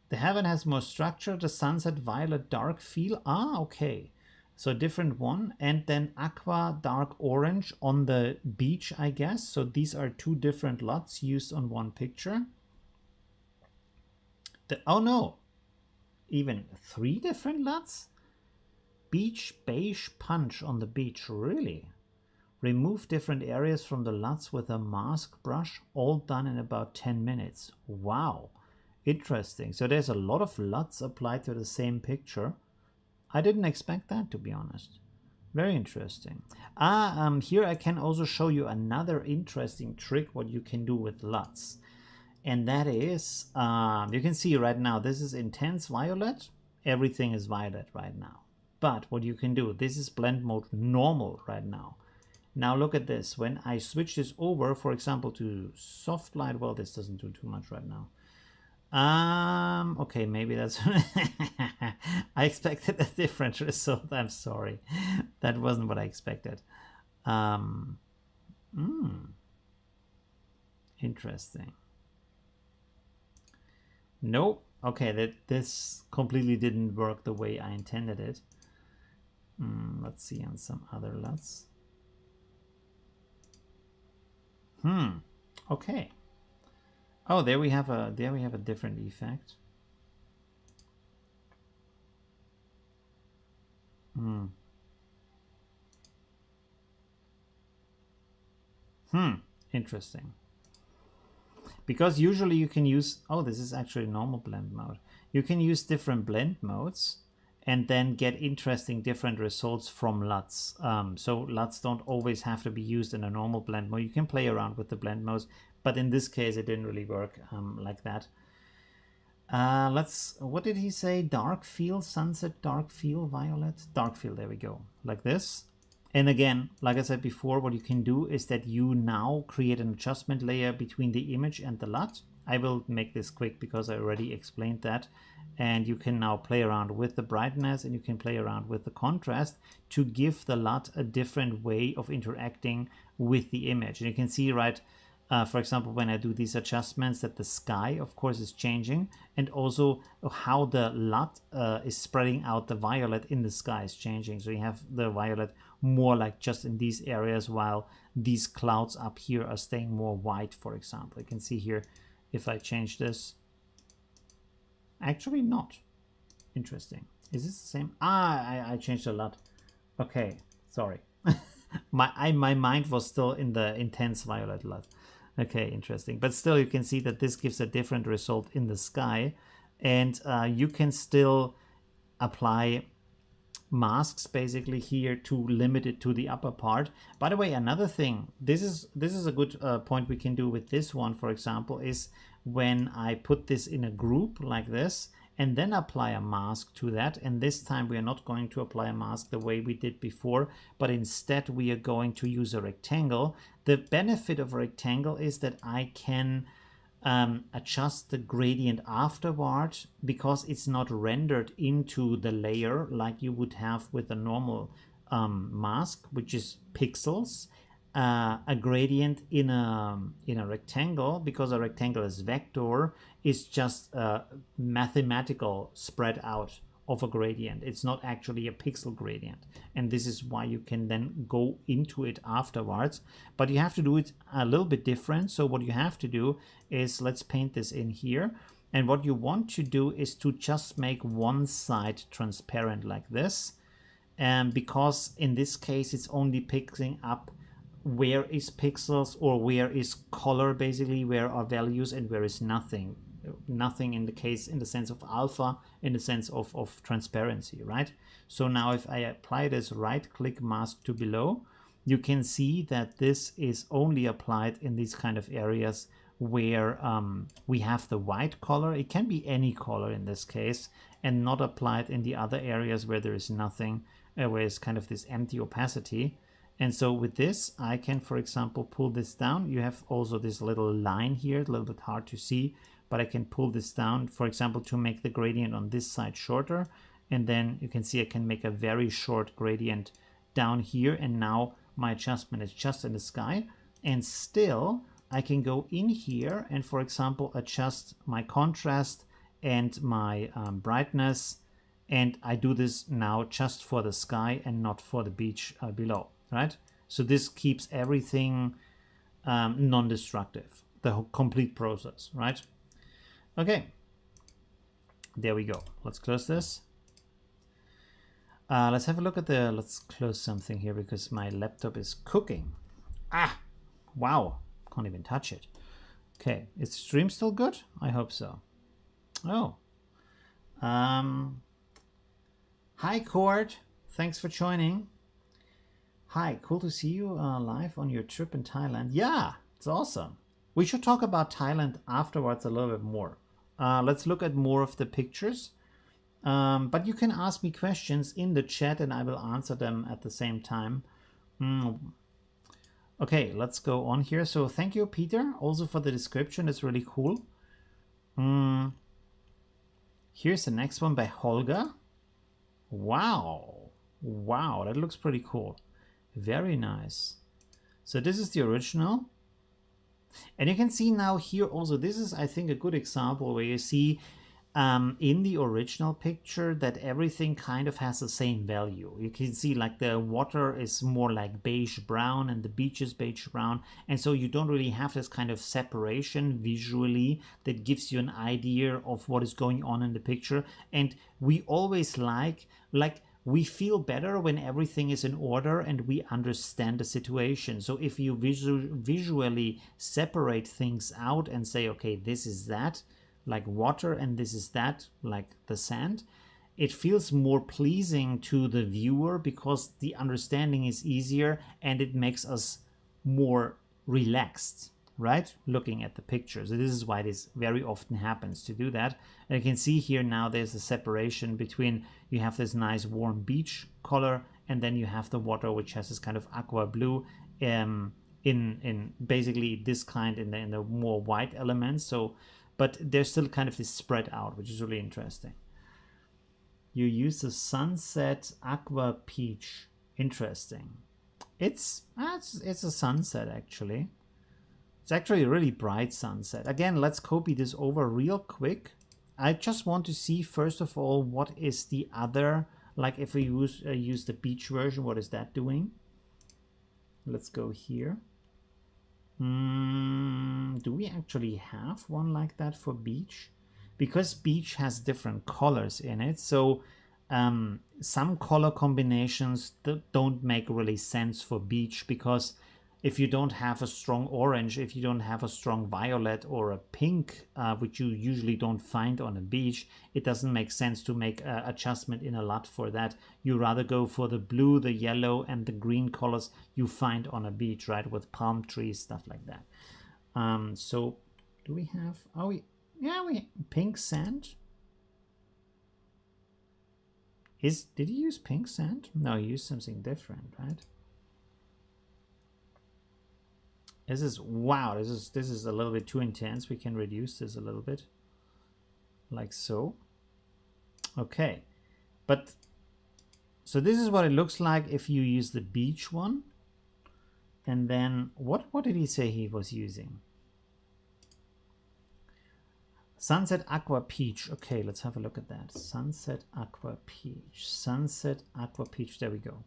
The heaven has more structure. The sunset violet dark feel. Ah, okay. So different one. And then aqua dark orange on the beach, I guess. So these are two different LUTs used on one picture. Oh no. Even three different LUTs? Beach beige punch on the beach. Really? Remove different areas from the LUTs with a mask brush, all done in about 10 minutes. Wow, interesting. So there's a lot of LUTs applied to the same picture. I didn't expect that, to be honest. Very interesting. Here I can also show you another interesting trick what you can do with LUTs. And that is, you can see right now, this is intense violet. Everything is violet right now. But what you can do, this is blend mode normal right now. Now look at this. When I switch this over, for example, to soft light, well, this doesn't do too much right now. Okay, maybe that's... I expected a different result. I'm sorry. That wasn't what I expected. Interesting. Nope. Okay, this completely didn't work the way I intended it. Let's see on some other LUTs. Okay. Oh, there we have a different effect. Interesting. Because usually you can use, oh, this is actually normal blend mode. You can use different blend modes and then get interesting different results from LUTs. So LUTs don't always have to be used in a normal blend mode. You can play around with the blend modes, but in this case it didn't really work like that. What did he say? Dark feel, sunset, dark feel, violet, dark feel, there we go, like this. And again, like I said before, what you can do is that you now create an adjustment layer between the image and the LUT. I will make this quick because I already explained that. And you can now play around with the brightness, and you can play around with the contrast to give the LUT a different way of interacting with the image. And you can see, right, for example, when I do these adjustments, that the sky, of course, is changing, and also how the LUT is spreading out the violet in the sky is changing. So you have the violet more like just in these areas, while these clouds up here are staying more white, for example. You can see here, if I change this, actually not. Interesting. Is this the same? I changed a lot. Okay, sorry. my mind was still in the intense violet LUT. Okay, interesting. But still, you can see that this gives a different result in the sky, and you can still apply masks basically here to limit it to the upper part. By the way, another thing, this is a good point we can do with this one, for example, is when I put this in a group like this and then apply a mask to that, and this time we are not going to apply a mask the way we did before, but instead we are going to use a rectangle. The benefit of a rectangle is that I can adjust the gradient afterward, because it's not rendered into the layer like you would have with a normal mask, which is pixels. A gradient in a rectangle, because a rectangle is vector, is just a mathematical spread out of a gradient. It's not actually a pixel gradient, and this is why you can then go into it afterwards, but you have to do it a little bit different. So what you have to do is, let's paint this in here, and what you want to do is to just make one side transparent like this, and because in this case it's only picking up where is pixels or where is color, basically where are values and where is nothing in the case, in the sense of alpha, in the sense of transparency, right? So now if I apply this right click mask to below, you can see that this is only applied in these kind of areas where we have the white color. It can be any color in this case, and not applied in the other areas where there is nothing, where it's kind of this empty opacity. And so with this, I can, for example, pull this down. You have also this little line here, a little bit hard to see, but I can pull this down, for example, to make the gradient on this side shorter. And then you can see I can make a very short gradient down here. And now my adjustment is just in the sky. And still, I can go in here and, for example, adjust my contrast and my brightness. And I do this now just for the sky and not for the beach below. Right? So this keeps everything non-destructive, the whole complete process, right? Okay, there we go. Let's close this. Let's have a look at let's close something here because my laptop is cooking. Ah, wow, can't even touch it. Okay, is the stream still good? I hope so. Oh, hi Cord, thanks for joining. Hi, cool to see you live on your trip in Thailand. Yeah, it's awesome. We should talk about Thailand afterwards a little bit more. Let's look at more of the pictures. But you can ask me questions in the chat and I will answer them at the same time. Okay, let's go on here. So thank you, Peter, also for the description. It's really cool. Here's the next one by Holger. Wow. Wow, that looks pretty cool. Very nice. So this is the original. And you can see now here also, this is, I think, a good example where you see in the original picture that everything kind of has the same value. You can see like the water is more like beige brown and the beach is beige brown. And so you don't really have this kind of separation visually that gives you an idea of what is going on in the picture. And we always we feel better when everything is in order and we understand the situation. So if you visually separate things out and say, okay, this is that, like water, and this is that, like the sand, it feels more pleasing to the viewer because the understanding is easier and it makes us more relaxed, right? Looking at the pictures. This is why this very often happens to do that. And you can see here now there's a separation between, you have this nice warm beach color and then you have the water which has this kind of aqua blue in basically this kind in the more white elements. So but there's still kind of this spread out, which is really interesting. You use the sunset aqua peach. Interesting. It's a sunset actually. It's actually a really bright sunset. Again, let's copy this over real quick. I just want to see, first of all, what is the other, like if we use the beach version, what is that doing? Let's go here. Do we actually have one like that for beach? Because beach has different colors in it, so some color combinations don't make really sense for beach, because if you don't have a strong orange, if you don't have a strong violet or a pink, which you usually don't find on a beach, it doesn't make sense to make an adjustment in a LUT for that. You rather go for the blue, the yellow, and the green colors you find on a beach, right, with palm trees, stuff like that. So do we have, we pink sand? Did he use pink sand? No, he used something different, right? This is, wow, this is a little bit too intense. We can reduce this a little bit, like so. Okay, but so this is what it looks like if you use the beach one. And then what did he say he was using? Sunset Aqua Peach. Okay, let's have a look at that. Sunset Aqua Peach. Sunset Aqua Peach. There we go.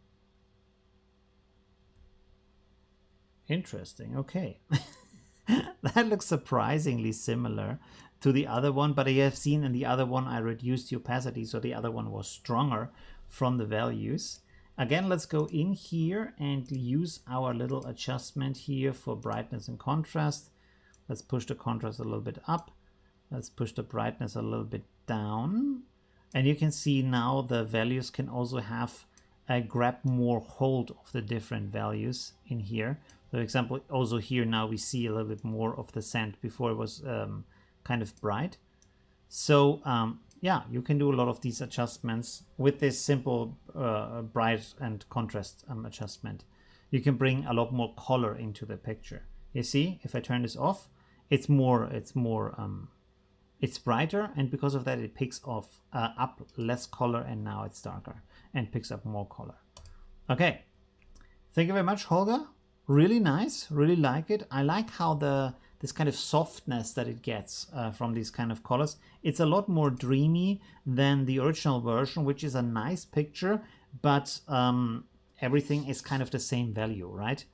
Interesting. Okay. That looks surprisingly similar to the other one, but I have seen in the other one I reduced the opacity, so the other one was stronger from the values. Again, let's go in here and use our little adjustment here for brightness and contrast. Let's push the contrast a little bit up. Let's push the brightness a little bit down. And you can see now the values can also have grab more hold of the different values in here. For example, also here now we see a little bit more of the sand. Before it was kind of bright. So yeah, you can do a lot of these adjustments with this simple bright and contrast adjustment. You can bring a lot more color into the picture. You see, if I turn this off, it's brighter, and because of that it picks off up less color, and now it's darker and picks up more color. Okay, thank you very much, Holger. Really nice, really like it. I like how this kind of softness that it gets from these kind of colors. It's a lot more dreamy than the original version, which is a nice picture, but everything is kind of the same value, right?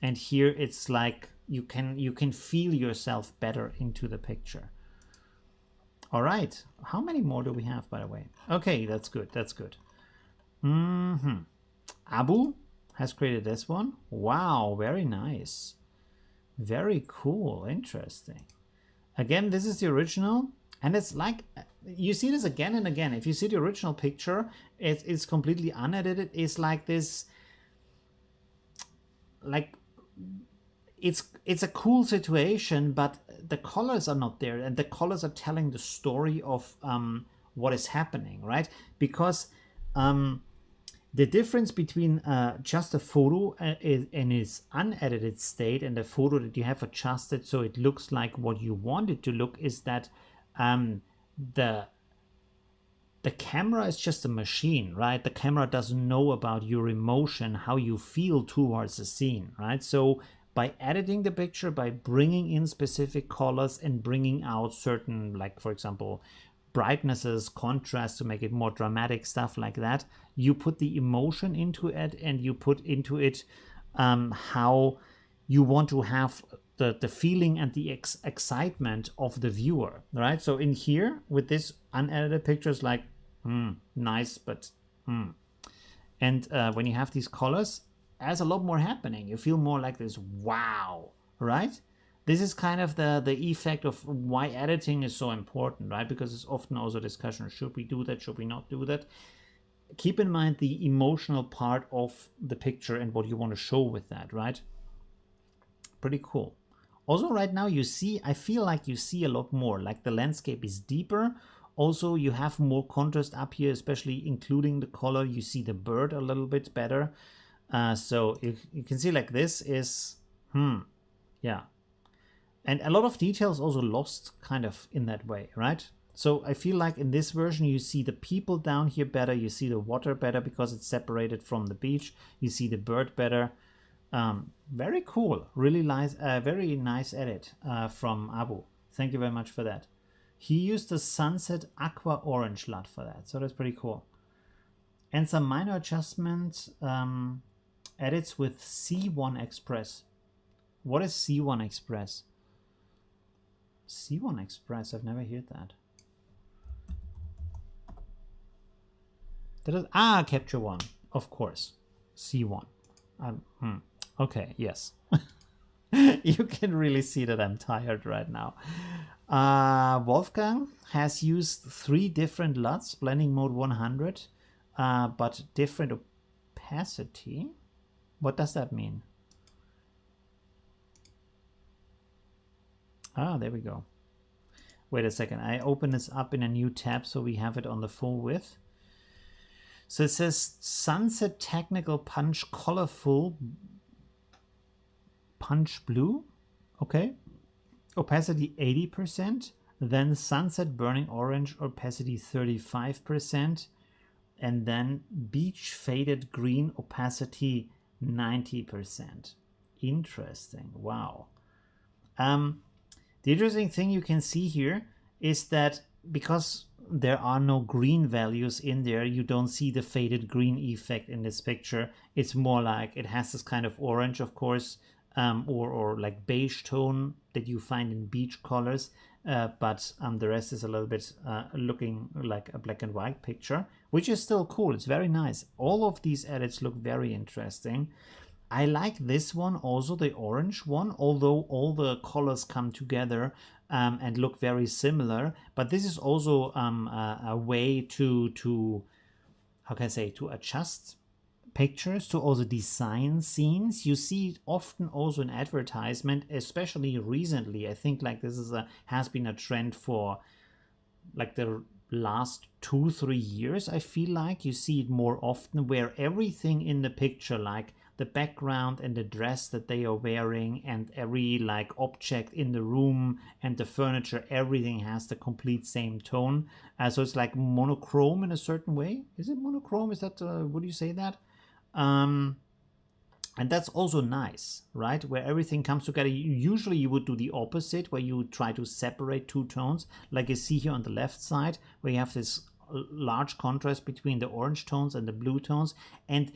And here it's like you can feel yourself better into the picture. All right, how many more do we have, by the way? Okay, that's good, that's good. Abu has created this one. Wow, very nice. Very cool, interesting. Again, this is the original, and it's like, you see this again and again. If you see the original picture, it's completely unedited. It's like this, like, it's a cool situation, but the colors are not there, and the colors are telling the story of what is happening, right? Because the difference between just a photo in its unedited state and the photo that you have adjusted so it looks like what you want it to look is that the camera is just a machine, right? The camera doesn't know about your emotion, how you feel towards the scene, right? So by editing the picture, by bringing in specific colors and bringing out certain, like for example, brightnesses, contrast to make it more dramatic, stuff like that, you put the emotion into it, and you put into it how you want to have the feeling and the excitement of the viewer, right? So in here with this unedited pictures, like nice, but and when you have these colors, there's a lot more happening. You feel more like this wow, right? This is kind of the effect of why editing is so important, right? Because it's often also a discussion, should we do that, should we not do that? Keep in mind the emotional part of the picture and what you want to show with that, right? Pretty cool. Also right now you see, I feel like you see a lot more, like the landscape is deeper. Also you have more contrast up here, especially including the color. You see the bird a little bit better. So you can see like this is, yeah. And a lot of details also lost kind of in that way, right? So I feel like in this version, you see the people down here better. You see the water better because it's separated from the beach. You see the bird better. Very cool. Really nice, very nice edit from Abu. Thank you very much for that. He used the Sunset Aqua Orange LUT for that, so that's pretty cool. And some minor adjustments, edits with C1 Express. What is C1 Express? C1 Express, I've never heard that. That is, Capture One, of course. C1. Okay, yes. You can really see that I'm tired right now. Wolfgang has used 3 different LUTs, blending mode 100, but different opacity. What does that mean? There we go. Wait a second. I open this up in a new tab so we have it on the full width. So it says Sunset Technical Punch Colorful Punch Blue. Okay. Opacity 80%. Then Sunset Burning Orange, opacity 35%. And then Beach Faded Green, opacity 90%. Interesting. Wow. The interesting thing you can see here is that because there are no green values in there, you don't see the faded green effect in this picture. It's more like it has this kind of orange, of course, or like beige tone that you find in beach colors, but the rest is a little bit looking like a black and white picture, which is still cool. It's very nice. All of these edits look very interesting. I like this one also, the orange one, although all the colors come together and look very similar. But this is also a way to how can I say, to adjust pictures, to also design scenes. You see it often also in advertisement, especially recently. I think like this is has been a trend for like the last 2-3 years. I feel like you see it more often, where everything in the picture, like the background and the dress that they are wearing and every like object in the room and the furniture, everything has the complete same tone. So it's like monochrome in a certain way. Is it monochrome? Is that, would you say that? And that's also nice, right? Where everything comes together. Usually you would do the opposite, where you try to separate 2 tones, like you see here on the left side, where you have this large contrast between the orange tones and the blue tones. And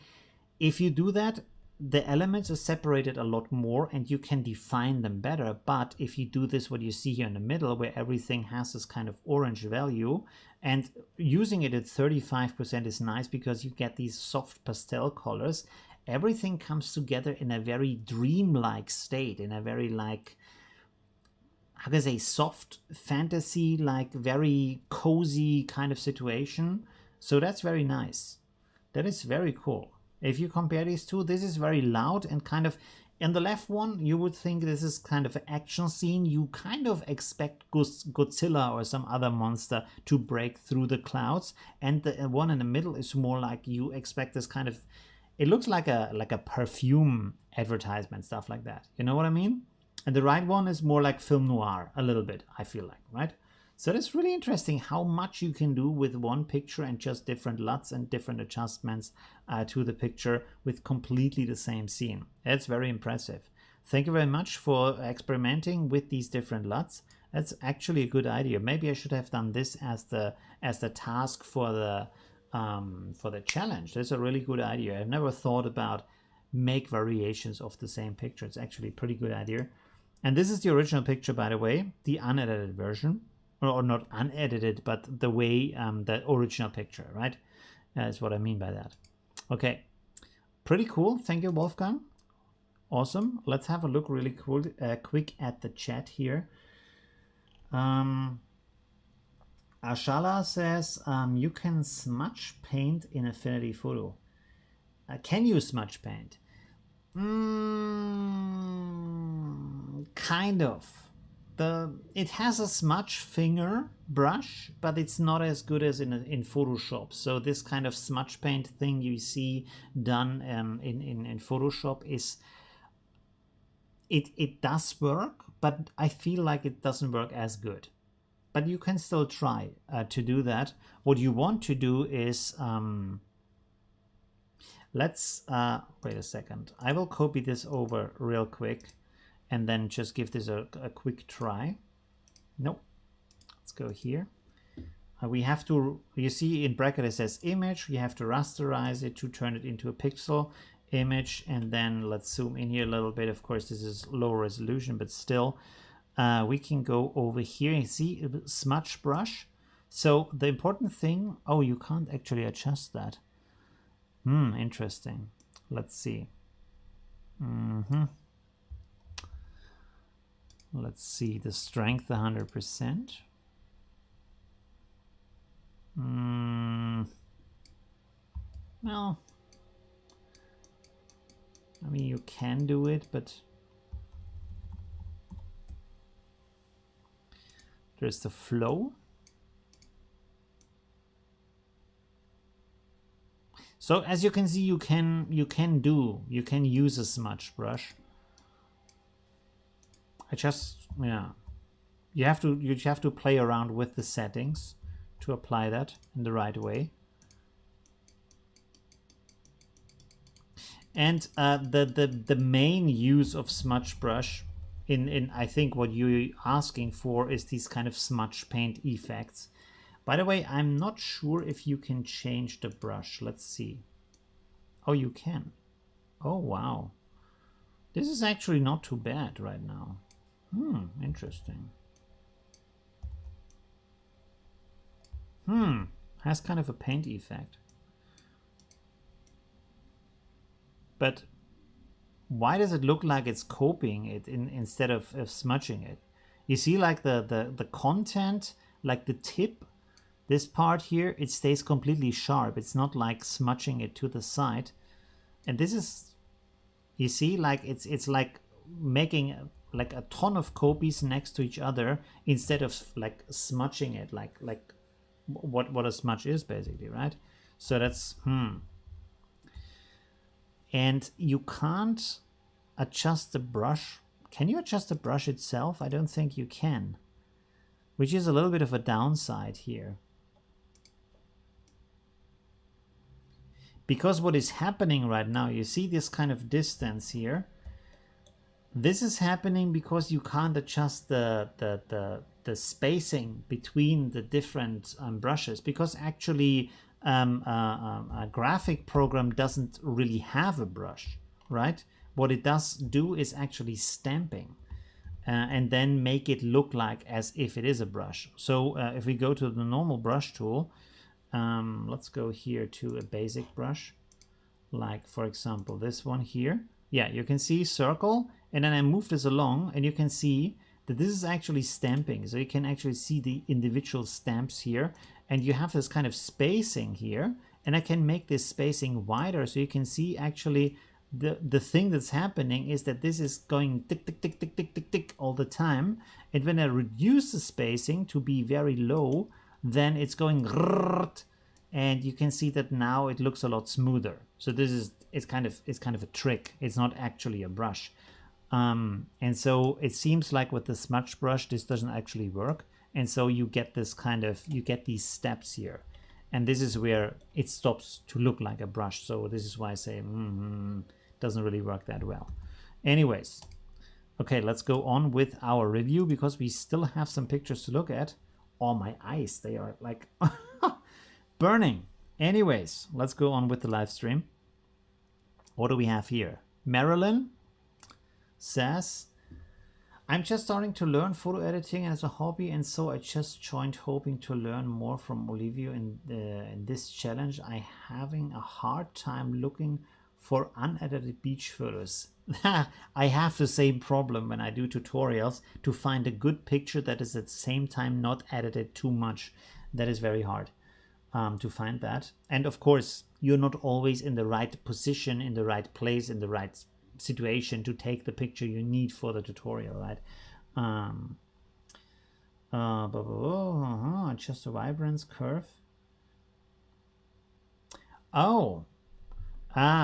if you do that, the elements are separated a lot more and you can define them better. But if you do this, what you see here in the middle, where everything has this kind of orange value, and using it at 35% is nice because you get these soft pastel colors. Everything comes together in a very dreamlike state, in a very like, how can I say, soft fantasy, like very cozy kind of situation. So that's very nice. That is very cool. If you compare these two, this is very loud and kind of, in the left one, you would think this is kind of an action scene. You kind of expect Godzilla or some other monster to break through the clouds. And the one in the middle is more like you expect this kind of, it looks like a perfume advertisement, stuff like that. You know what I mean? And the right one is more like film noir, a little bit, I feel like, right? So it's really interesting how much you can do with one picture and just different LUTs and different adjustments to the picture with completely the same scene. It's very impressive. Thank you very much for experimenting with these different LUTs. That's actually a good idea. Maybe I should have done this as the task for the challenge. That's a really good idea. I've never thought about make variations of the same picture. It's actually a pretty good idea. And this is the original picture, by the way, the unedited version. Or not unedited, but the way the original picture, right? That's what I mean by that. Okay, pretty cool. Thank you, Wolfgang. Awesome. Let's have a look really quick at the chat here. Ashala says you can smudge paint in Affinity Photo. Can you smudge paint? Kind of. It has a smudge finger brush, but it's not as good as in Photoshop. So this kind of smudge paint thing you see done in Photoshop is, it does work, but I feel like it doesn't work as good. But you can still try to do that. What you want to do is Let's, wait a second. I will copy this over real quick and then just give this a quick try. Nope. Let's go here. We have to, you see in bracket it says image, we have to rasterize it to turn it into a pixel image, and then let's zoom in here a little bit. Of course this is low resolution, but still we can go over here and see Smudge Brush. So the important thing, oh, you can't actually adjust that. Interesting. Let's see. Let's see the strength 100%. Well, I mean, you can do it, but there's the flow. So as you can see, you can use a smudge brush. You have to play around with the settings to apply that in the right way. And the main use of Smudge Brush in I think what you're asking for is these kind of smudge paint effects. By the way, I'm not sure if you can change the brush. Let's see. Oh, you can. Oh, wow. This is actually not too bad right now. Interesting. Has kind of a paint effect. But why does it look like it's copying it instead of smudging it? You see, like the content, like the tip, this part here, it stays completely sharp. It's not like smudging it to the side. And this is, you see, like it's like making like a ton of copies next to each other instead of like smudging it, like what a smudge is basically, right? So that's and you can't adjust the brush. Can you adjust the brush itself? I don't think you can, which is a little bit of a downside here. Because what is happening right now, you see this kind of distance here. This is happening because you can't adjust the spacing between the different brushes, because actually a graphic program doesn't really have a brush, right? What it does do is actually stamping and then make it look like as if it is a brush. So if we go to the normal brush tool, let's go here to a basic brush, like for example this one here. Yeah, you can see circle, and then I move this along and you can see that this is actually stamping. So you can actually see the individual stamps here, and you have this kind of spacing here, and I can make this spacing wider so you can see actually the thing that's happening is that this is going tick tick tick tick tick tick tick all the time, and when I reduce the spacing to be very low, then it's going, and you can see that now it looks a lot smoother. So this is, it's kind of a trick. It's not actually a brush. And so it seems like with the smudge brush this doesn't actually work, and so you get this kind of, you get these steps here, and this is where it stops to look like a brush. So this is why I say doesn't really work that well. Anyways, okay, let's go on with our review because we still have some pictures to look at. Oh, my eyes, they are like burning. Anyways, let's go on with the live stream. What do we have here? Marilyn says, I'm just starting to learn photo editing as a hobby, and so I just joined hoping to learn more from Olivia in this challenge. I'm having a hard time looking for unedited beach photos. I have the same problem when I do tutorials to find a good picture that is at the same time not edited too much. That is very hard to find that. And of course, you're not always in the right position, in the right place, in the right situation to take the picture you need for the tutorial, right? Just a Vibrance Curve. Oh,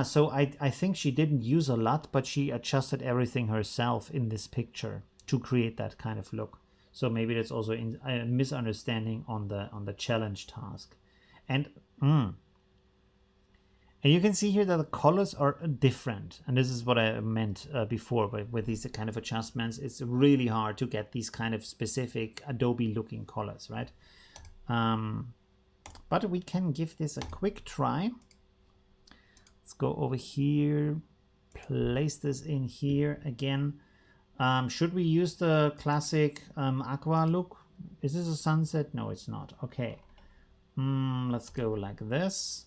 so I think she didn't use a lot, but she adjusted everything herself in this picture to create that kind of look. So maybe that's also a misunderstanding on the challenge task. And And you can see here that the colors are different. And this is what I meant before with these kind of adjustments. It's really hard to get these kind of specific Adobe looking colors, right? But we can give this a quick try. Let's go over here, place this in here again. Should we use the classic aqua look? Is this a sunset? No, it's not. Okay. Let's go like this.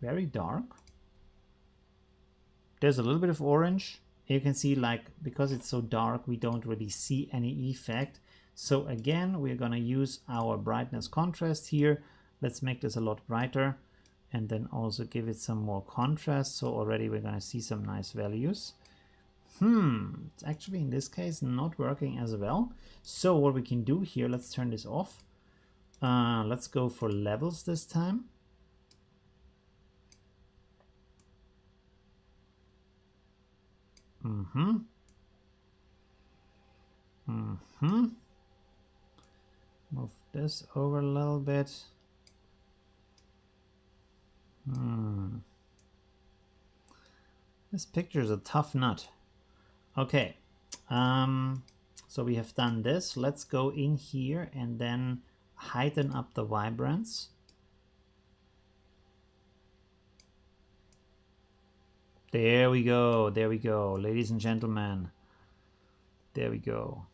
Very dark. There's a little bit of orange. You can see, like, because it's so dark, we don't really see any effect. So again, we're going to use our brightness contrast here. Let's make this a lot brighter and then also give it some more contrast. So already we're going to see some nice values. It's actually in this case not working as well. So what we can do here, let's turn this off. Let's go for levels this time. Move this over a little bit. This picture is a tough nut. Okay, so we have done this. Let's go in here and then heighten up the vibrance. There we go, ladies and gentlemen. There we go.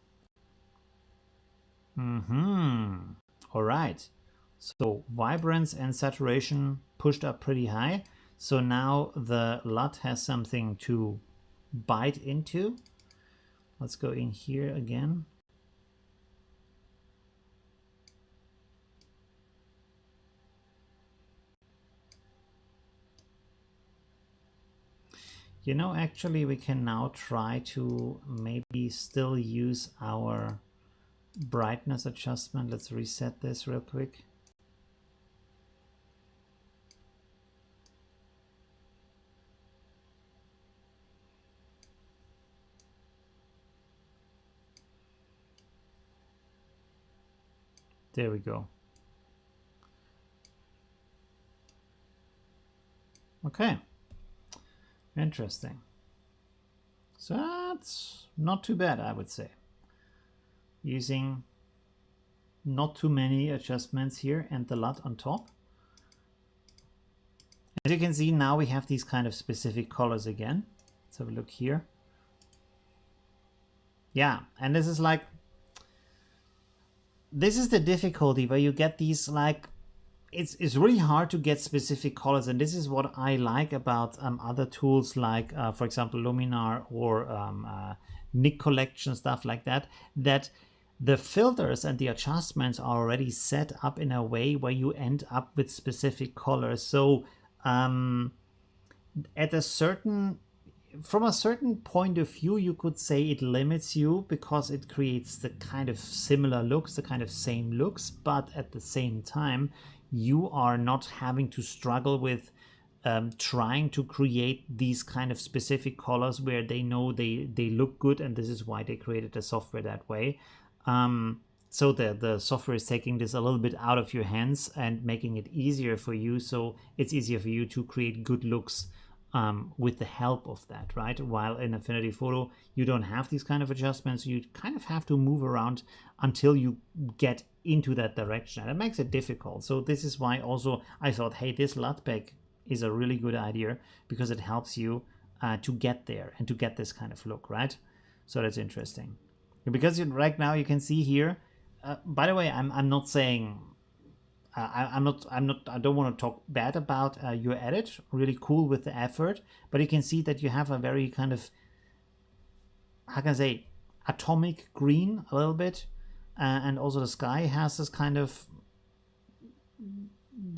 All right, so vibrance and saturation pushed up pretty high. So now the LUT has something to bite into. Let's go in here again. You know, actually we can now try to maybe still use our brightness adjustment. Let's reset this real quick. There we go. Okay. Interesting. So that's not too bad, I would say. Using not too many adjustments here and the LUT on top. As you can see, now we have these kind of specific colors again. Let's have a look here. Yeah, and this is like, this is the difficulty where you get these, like, it's really hard to get specific colors, and this is what I like about other tools like, for example, Luminar or Nik Collection, stuff like that, that the filters and the adjustments are already set up in a way where you end up with specific colors. So at a certain, from a certain point of view, you could say it limits you because it creates the kind of similar looks, the kind of same looks, but at the same time, you are not having to struggle with trying to create these kind of specific colors where they know they look good, and this is why they created the software that way. So the software is taking this a little bit out of your hands and making it easier for you, so it's easier for you to create good looks with the help of that, right? While in Affinity Photo, you don't have these kind of adjustments. You kind of have to move around until you get into that direction, and it makes it difficult. So this is why also I thought, hey, this LUT pack is a really good idea because it helps you to get there and to get this kind of look, right? So that's interesting. Because right now you can see here, by the way, I'm not saying I don't want to talk bad about your edit. Really cool with the effort, but you can see that you have a very kind of, how can I say, atomic green a little bit, and also the sky has this kind of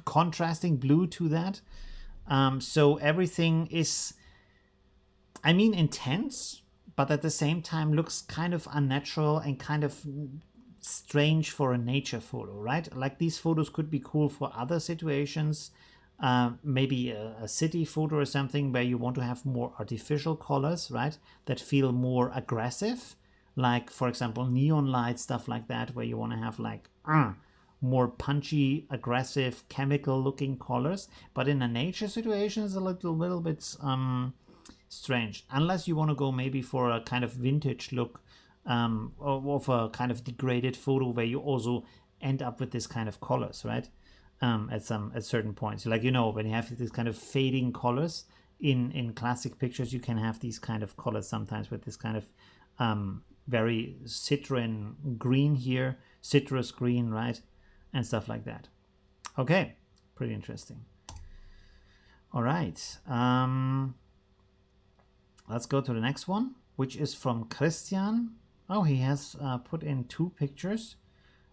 contrasting blue to that. So everything is, I mean, intense, but at the same time looks kind of unnatural and kind of strange for a nature photo, right? Like these photos could be cool for other situations, maybe a city photo or something where you want to have more artificial colors, right, that feel more aggressive, like for example neon lights, stuff like that, where you want to have like more punchy, aggressive, chemical looking colors. But in a nature situation, it's a little bit strange, unless you want to go maybe for a kind of vintage look of a kind of degraded photo where you also end up with this kind of colors, right? At certain points, like, you know, when you have this kind of fading colors in classic pictures, you can have these kind of colors sometimes with this kind of very citron green here, citrus green, right, and stuff like that. Okay, pretty interesting. All right, let's go to the next one, which is from Christian. Oh, he has put in 2 pictures.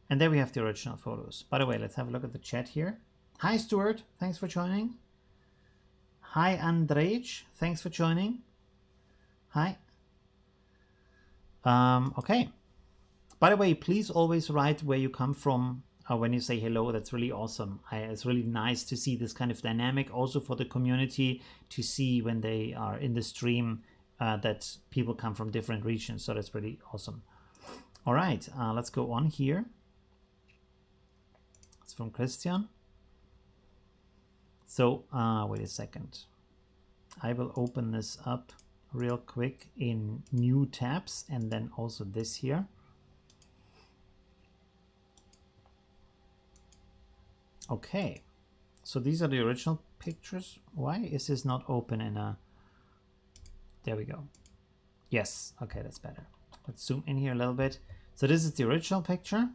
And there we have the original photos. By the way, let's have a look at the chat here. Hi, Stuart. Thanks for joining. Hi, Andrej. Thanks for joining. Hi. Okay. By the way, please always write where you come from when you say hello. That's really awesome. It's really nice to see this kind of dynamic also for the community, to see when they are in the stream that people come from different regions. So that's pretty awesome. All right, let's go on here. From Christian. So wait a second, I will open this up real quick in new tabs, and then also this here. Okay, so these are the original pictures. Why is this not open in a, there we go. Yes, okay, that's better. Let's zoom in here a little bit. So this is the original picture,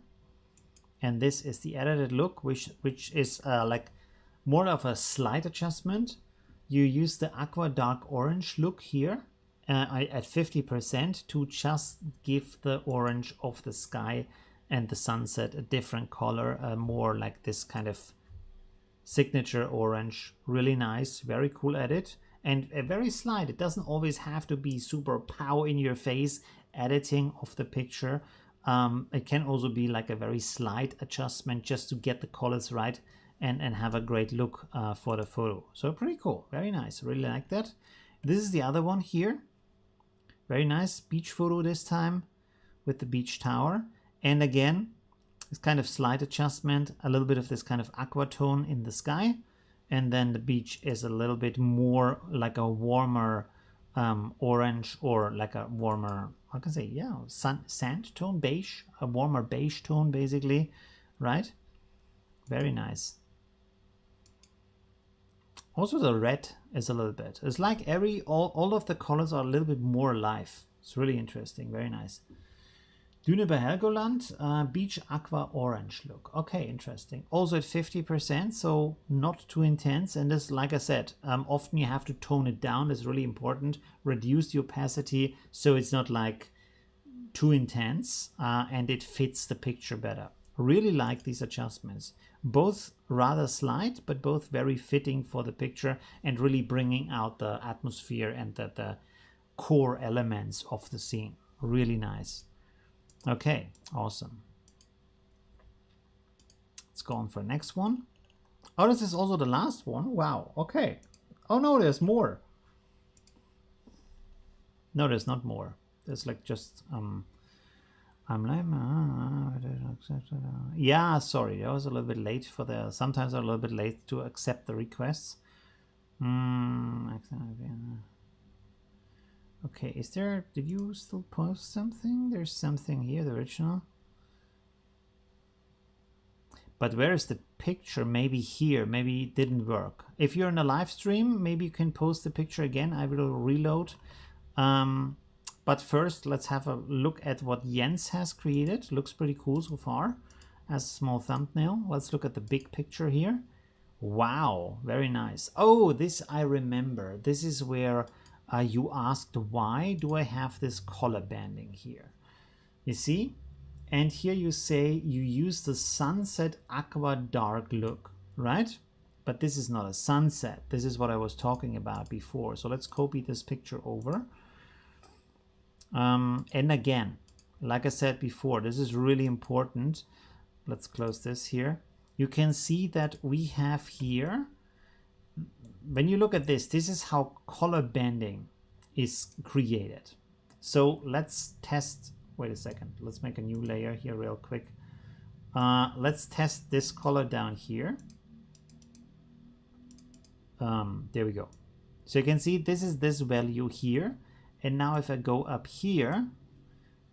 and this is the edited look, which is like more of a slight adjustment. You use the aqua dark orange look here at 50% to just give the orange of the sky and the sunset a different color, more like this kind of signature orange. Really nice, very cool edit, and a very slight. It doesn't always have to be super pow in your face editing of the picture. It can also be like a very slight adjustment just to get the colors right and have a great look for the photo. So pretty cool, very nice, really like that. This is the other one here. Very nice beach photo this time with the beach tower. And again, it's kind of slight adjustment, a little bit of this kind of aqua tone in the sky. And then the beach is a little bit more like a warmer orange, or like a warmer, how can I say, yeah, sand tone, beige, a warmer beige tone basically, right? Very nice. Also the red is a little bit, it's like all of the colors are a little bit more alive. It's really interesting, very nice. Düne Helgoland, beach aqua orange look. Okay, interesting. Also at 50%, so not too intense. And this, like I said, often you have to tone it down. It's really important. Reduce the opacity so it's not like too intense, and it fits the picture better. Really like these adjustments. Both rather slight, but both very fitting for the picture and really bringing out the atmosphere and the core elements of the scene. Really nice. Okay, awesome. Let's go on for the next one. Oh, this is also the last one. Wow, okay. Oh no, there's more. No, there's not more. There's like just I'm like yeah, sorry, I was a little bit late for the, sometimes I'm a little bit late to accept the requests. Okay, is there, did you still post something? There's something here, the original. But where is the picture? Maybe here, maybe it didn't work. If you're in a live stream, maybe you can post the picture again. I will reload. But first, let's have a look at what Jens has created. Looks pretty cool so far as a small thumbnail. Let's look at the big picture here. Wow, very nice. Oh, this I remember. This is where you asked, why do I have this color banding here? You see? And here you say you use the sunset aqua dark look, right? But this is not a sunset. This is what I was talking about before. So let's copy this picture over. And again, like I said before, this is really important. Let's close this here. You can see that we have here, when you look at this, this is how color banding is created. So let's test, wait a second, let's make a new layer here real quick. Let's test this color down here. There we go. So you can see this is this value here. And now if I go up here,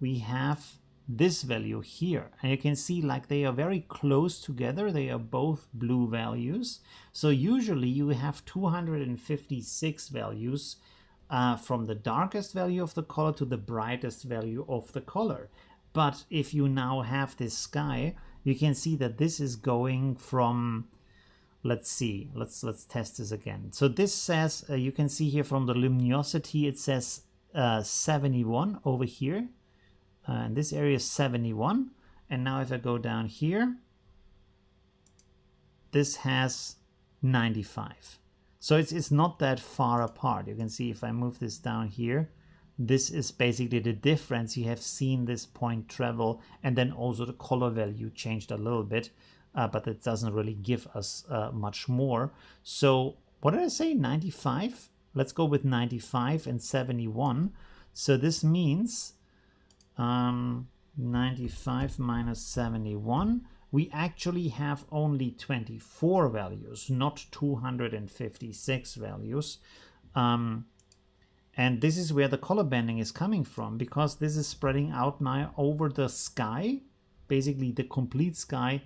we have this value here. And you can see like they are very close together. They are both blue values. So usually you have 256 values from the darkest value of the color to the brightest value of the color. But if you now have this sky, you can see that this is going from, let's see, let's test this again. So this says, you can see here from the luminosity, it says 71 over here. And this area is 71. And now if I go down here, this has 95. So it's not that far apart. You can see if I move this down here, this is basically the difference. You have seen this point travel, and then also the color value changed a little bit, but it doesn't really give us much more. So what did I say, 95? Let's go with 95 and 71. So this means 95 minus 71, we actually have only 24 values, not 256 values. And this is where the color banding is coming from, because this is spreading out now over the sky. Basically, the complete sky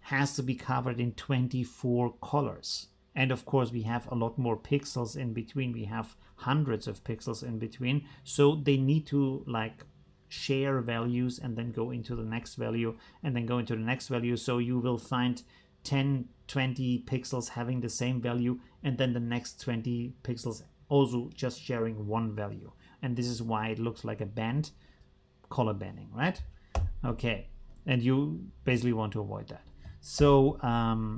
has to be covered in 24 colors. And of course, we have a lot more pixels in between. We have hundreds of pixels in between. So they need to like share values and then go into the next value and then go into the next value. So you will find 10, 20 pixels having the same value, and then the next 20 pixels also just sharing one value. And this is why it looks like a band, color banding, right? Okay, and you basically want to avoid that. So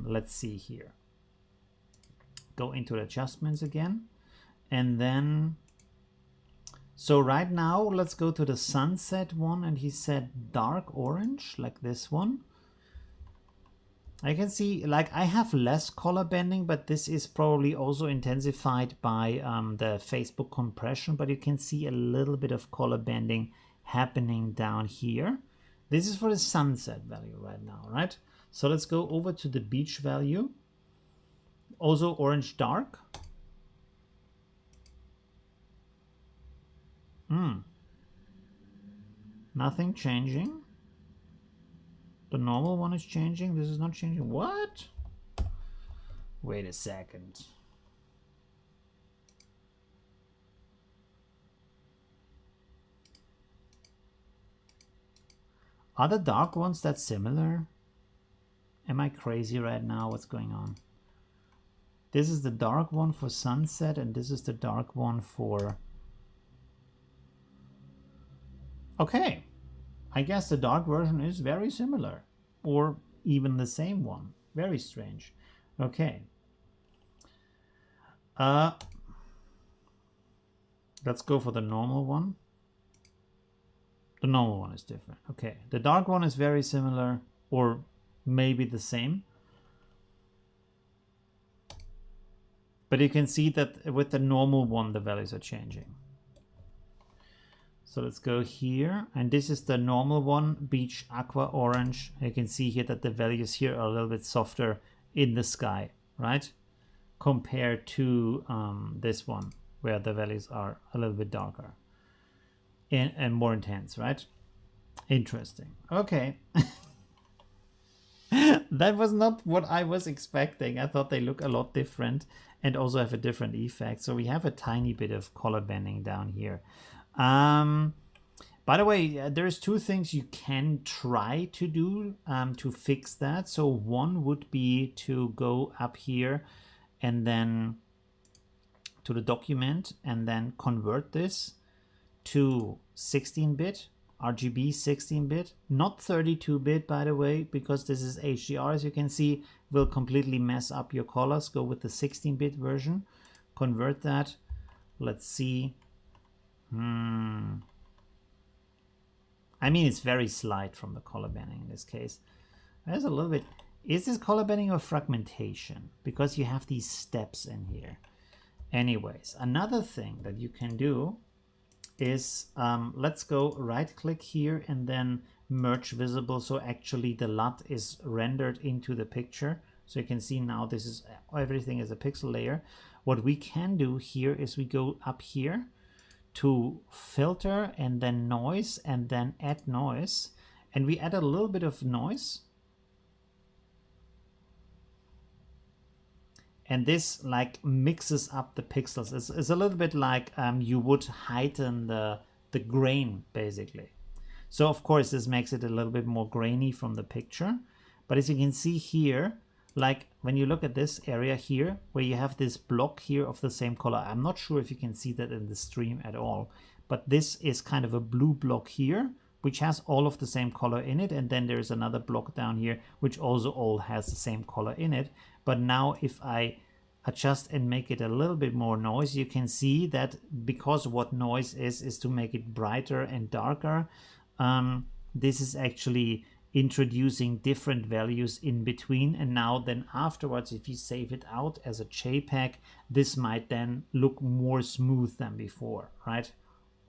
let's see here. Go into the adjustments again. And then, so right now, let's go to the sunset one. And he said dark orange, like this one. I can see, like, I have less color banding, but this is probably also intensified by the Facebook compression, but you can see a little bit of color banding happening down here. This is for the sunset value right now, right? So let's go over to the beach value. Also orange dark. Nothing changing. The normal one is changing. This is not changing. What? Wait a second. Are the dark ones that similar? Am I crazy right now? What's going on? This is the dark one for sunset, and this is the dark one for... Okay. I guess the dark version is very similar, or even the same one. Very strange. Okay. Let's go for the normal one. The normal one is different. Okay. The dark one is very similar, or maybe the same. But you can see that with the normal one, the values are changing. So let's go here, and this is the normal one, beach aqua orange. You can see here that the values here are a little bit softer in the sky, right? Compared to this one, where the values are a little bit darker and more intense, right? Interesting. Okay. That was not what I was expecting. I thought they look a lot different and also have a different effect. So we have a tiny bit of color banding down here. By the way, there's two things you can try to do to fix that. So one would be to go up here and then to the document and then convert this to 16-bit, RGB 16-bit, not 32-bit, by the way, because this is HDR, as you can see, will completely mess up your colors. Go with the 16-bit version, convert that. Let's see. I mean, it's very slight from the color banding in this case. There's a little bit. Is this color banding or fragmentation? Because you have these steps in here. Anyways, another thing that you can do is, let's go right click here and then merge visible. So actually the LUT is rendered into the picture. So you can see now this is, everything is a pixel layer. What we can do here is we go up here to filter and then noise and then add noise. And we add a little bit of noise. And this like mixes up the pixels. It's a little bit like you would heighten the grain basically. So of course this makes it a little bit more grainy from the picture. But as you can see here, like when you look at this area here, where you have this block here of the same color, I'm not sure if you can see that in the stream at all, but this is kind of a blue block here, which has all of the same color in it. And then there's another block down here, which also all has the same color in it. But now if I adjust and make it a little bit more noise, you can see that because what noise is to make it brighter and darker, this is actually introducing different values in between. And now then afterwards, if you save it out as a JPEG, this might then look more smooth than before, right?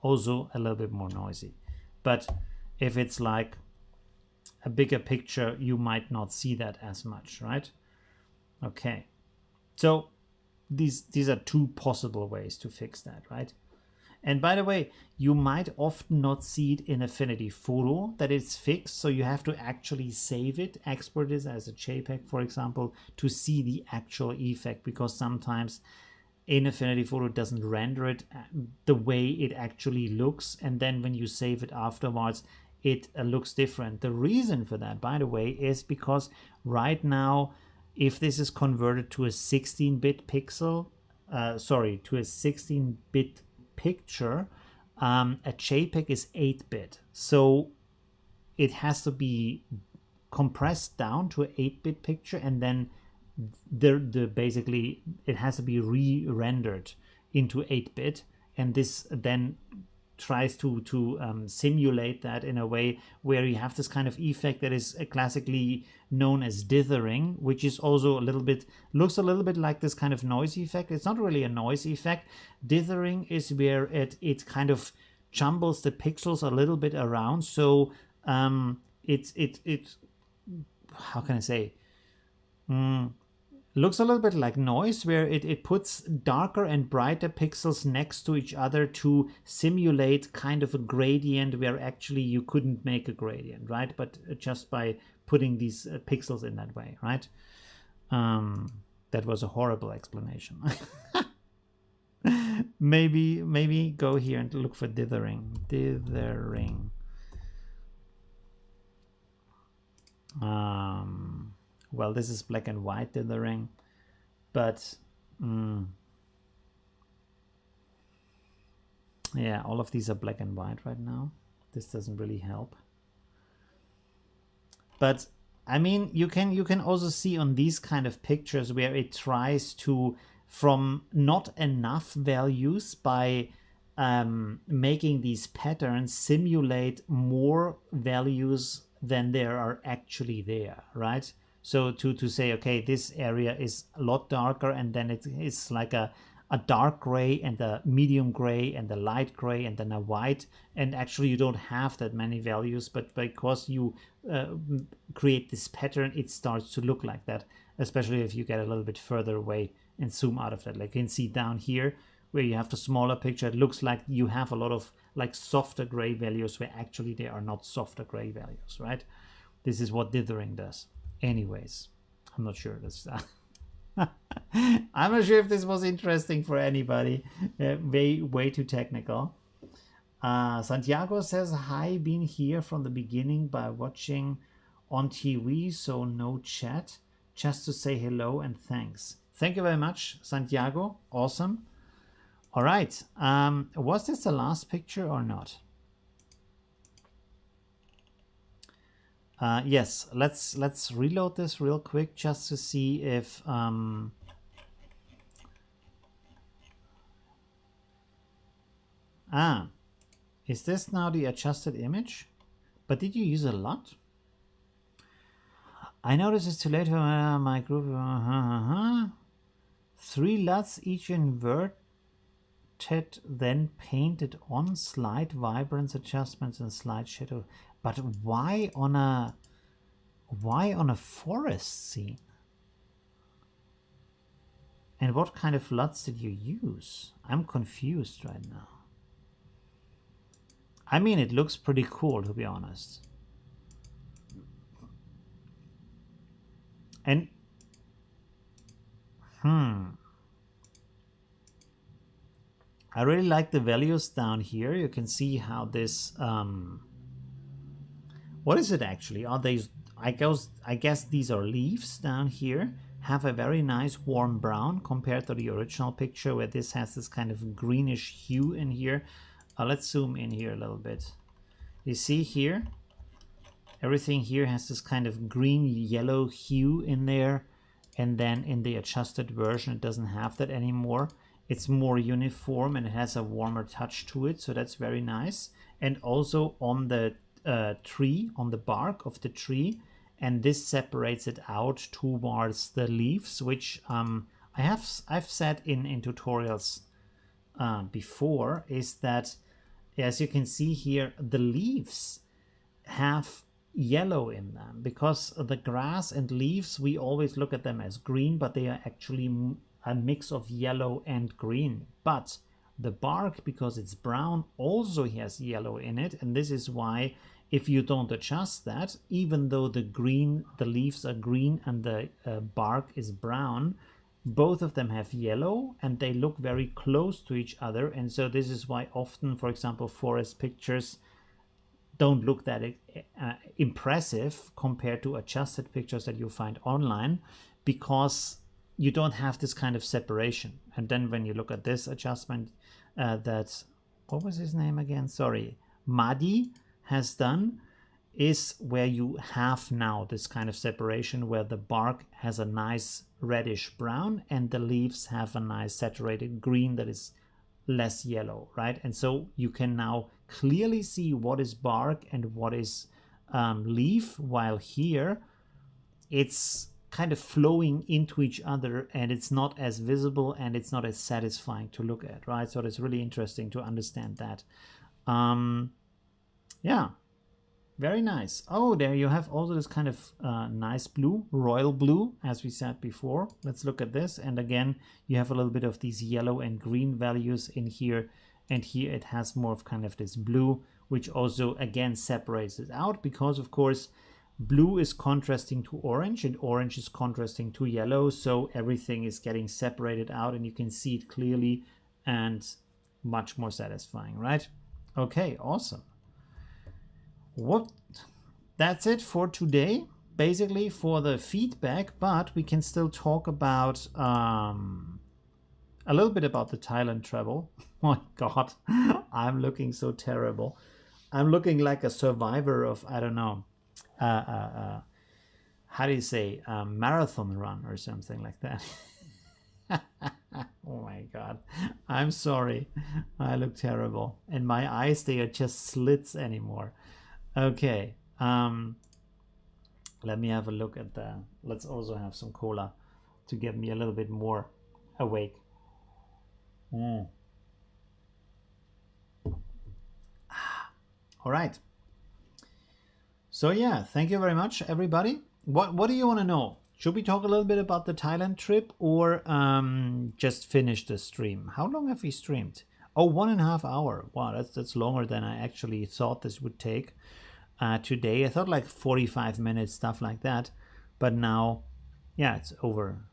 Also a little bit more noisy. But if it's like a bigger picture, you might not see that as much, right? Okay, so these are two possible ways to fix that, right? And by the way, you might often not see it in Affinity Photo that it's fixed, so you have to actually save it, export it as a JPEG, for example, to see the actual effect, because sometimes in Affinity Photo it doesn't render it the way it actually looks, and then when you save it afterwards, it looks different. The reason for that, by the way, is because right now, if this is converted to a 16-bit pixel, to a 16-bit picture, a JPEG is 8-bit. So it has to be compressed down to an 8-bit picture, and then basically it has to be re-rendered into 8-bit, and this then tries to simulate that in a way where you have this kind of effect that is classically known as dithering, which is also looks a little bit like this kind of noise effect. It's not really a noise effect. Dithering is where it kind of jumbles the pixels a little bit around. So it's how can I say? Looks a little bit like noise, where it puts darker and brighter pixels next to each other to simulate kind of a gradient where actually you couldn't make a gradient, right? But just by putting these pixels in that way, right? That was a horrible explanation. maybe go here and look for dithering. Dithering. Well, this is black and white dithering, but yeah, all of these are black and white right now. This doesn't really help. But I mean, you can also see on these kind of pictures where it tries to, from not enough values, by making these patterns simulate more values than there are actually there, right? So to say, okay, this area is a lot darker, and then it's like a dark gray and a medium gray and a light gray and then a white, and actually you don't have that many values, but because you create this pattern, it starts to look like that, especially if you get a little bit further away and zoom out of that. Like you can see down here where you have the smaller picture, it looks like you have a lot of like softer gray values where actually they are not softer gray values, right? This is what dithering does. Anyways, I'm not sure that's I'm not sure if this was interesting for anybody. Way too technical. Santiago says, hi, been here from the beginning by watching on TV, so no chat, just to say hello and thanks. Thank you very much, Santiago. Awesome. All right. Was this the last picture or not? Yes, let's reload this real quick just to see if is this now the adjusted image? But did you use a lot? I noticed it's too late for my group. 3 LUTs, each invert sculpted, then painted on, slight vibrance adjustments and slight shadow. But why on a forest scene? And what kind of LUTs did you use? I'm confused right now. I mean, it looks pretty cool, to be honest. And I really like the values down here. You can see how this what is it actually? Are these, I guess these are leaves down here, have a very nice warm brown compared to the original picture where this has this kind of greenish hue in here. Let's zoom in here a little bit. You see here, everything here has this kind of green yellow hue in there, and then in the adjusted version it doesn't have that anymore. It's more uniform and it has a warmer touch to it, so that's very nice. And also on the tree, on the bark of the tree, and this separates it out towards the leaves, which I've said in tutorials before, is that as you can see here, the leaves have yellow in them, because the grass and leaves, we always look at them as green, but they are actually a mix of yellow and green. But the bark, because it's brown, also has yellow in it, and this is why if you don't adjust that, even though the leaves are green and the bark is brown, both of them have yellow and they look very close to each other. And so this is why often, for example, forest pictures don't look that impressive compared to adjusted pictures that you find online, because you don't have this kind of separation. And then when you look at this adjustment that, what was his name again? Sorry, Madi has done, is where you have now this kind of separation where the bark has a nice reddish brown and the leaves have a nice saturated green that is less yellow, right? And so you can now clearly see what is bark and what is leaf, while here it's kind of flowing into each other and it's not as visible and it's not as satisfying to look at, right? So it's really interesting to understand that. Yeah, very nice. Oh, there you have also this kind of nice blue, royal blue, as we said before. Let's look at this. And again, you have a little bit of these yellow and green values in here. And here it has more of kind of this blue, which also again separates it out, because of course blue is contrasting to orange and orange is contrasting to yellow. So everything is getting separated out and you can see it clearly and much more satisfying, right? Okay, awesome. That's it for today, basically, for the feedback, but we can still talk about a little bit about the Thailand travel. Oh my god, I'm looking so terrible. I'm looking like a survivor of, I don't know, how do you say, a marathon run or something like that. Oh my god, I'm sorry, I look terrible, and my eyes, they are just slits anymore. Okay, let me have a look at the, let's also have some cola to get me a little bit more awake. All right. So yeah, thank you very much, everybody. What do you want to know? Should we talk a little bit about the Thailand trip, or just finish the stream? How long have we streamed? Oh, 1.5 hours. Wow, that's longer than I actually thought this would take. Today I thought like 45 minutes, stuff like that, but now, yeah, it's over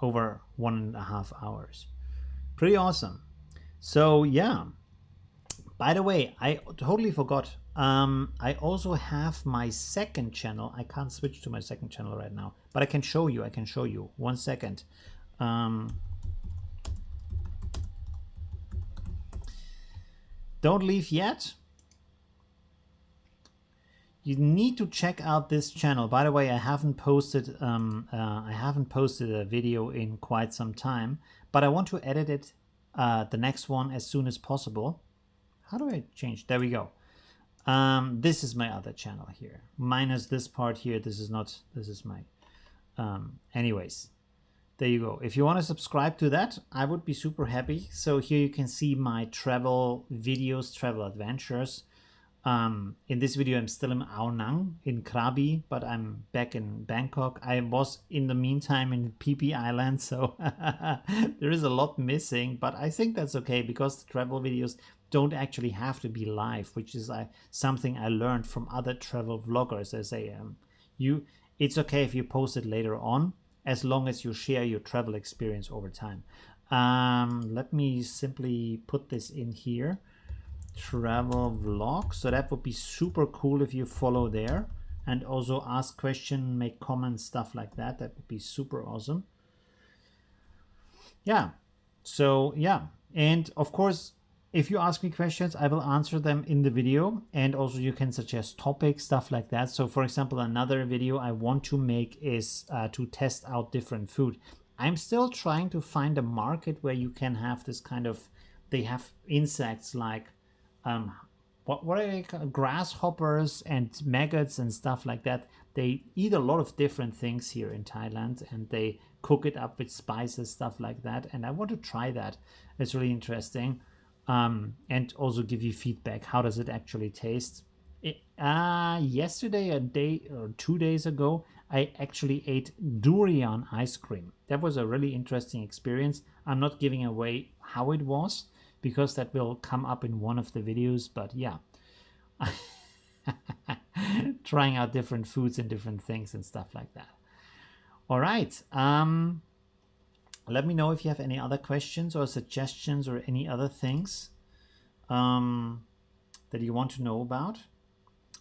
1.5 hours. Pretty awesome. So yeah, by the way, I totally forgot, I also have my second channel. I can't switch to my second channel right now, but I can show you. 1 second. Don't leave yet. You need to check out this channel. By the way, I haven't posted a video in quite some time, but I want to edit it, the next one, as soon as possible. How do I change? There we go. This is my other channel here, minus this part here. This is not. This is my. Anyways, there you go. If you want to subscribe to that, I would be super happy. So here you can see my travel videos, travel adventures. In this video, I'm still in Ao Nang in Krabi, but I'm back in Bangkok. I was in the meantime in Phi Phi Island, so there is a lot missing, but I think that's okay because the travel videos don't actually have to be live, which is something I learned from other travel vloggers. They say it's okay if you post it later on, as long as you share your travel experience over time. Let me simply put this in here. Travel vlog, so that would be super cool if you follow there and also ask questions, make comments, stuff like that. That would be super awesome. Yeah, so yeah, and of course if you ask me questions, I will answer them in the video, and also you can suggest topics, stuff like that. So for example, another video I want to make is to test out different food. I'm still trying to find a market where you can have this kind of, they have insects like what are they called? Grasshoppers and maggots and stuff like that. They eat a lot of different things here in Thailand, and they cook it up with spices, stuff like that. And I want to try that. It's really interesting. And also give you feedback. How does it actually taste? Yesterday, a day or 2 days ago, I actually ate durian ice cream. That was a really interesting experience. I'm not giving away how it was, because that will come up in one of the videos, but yeah. Trying out different foods and different things and stuff like that. All right. Let me know if you have any other questions or suggestions or any other things that you want to know about.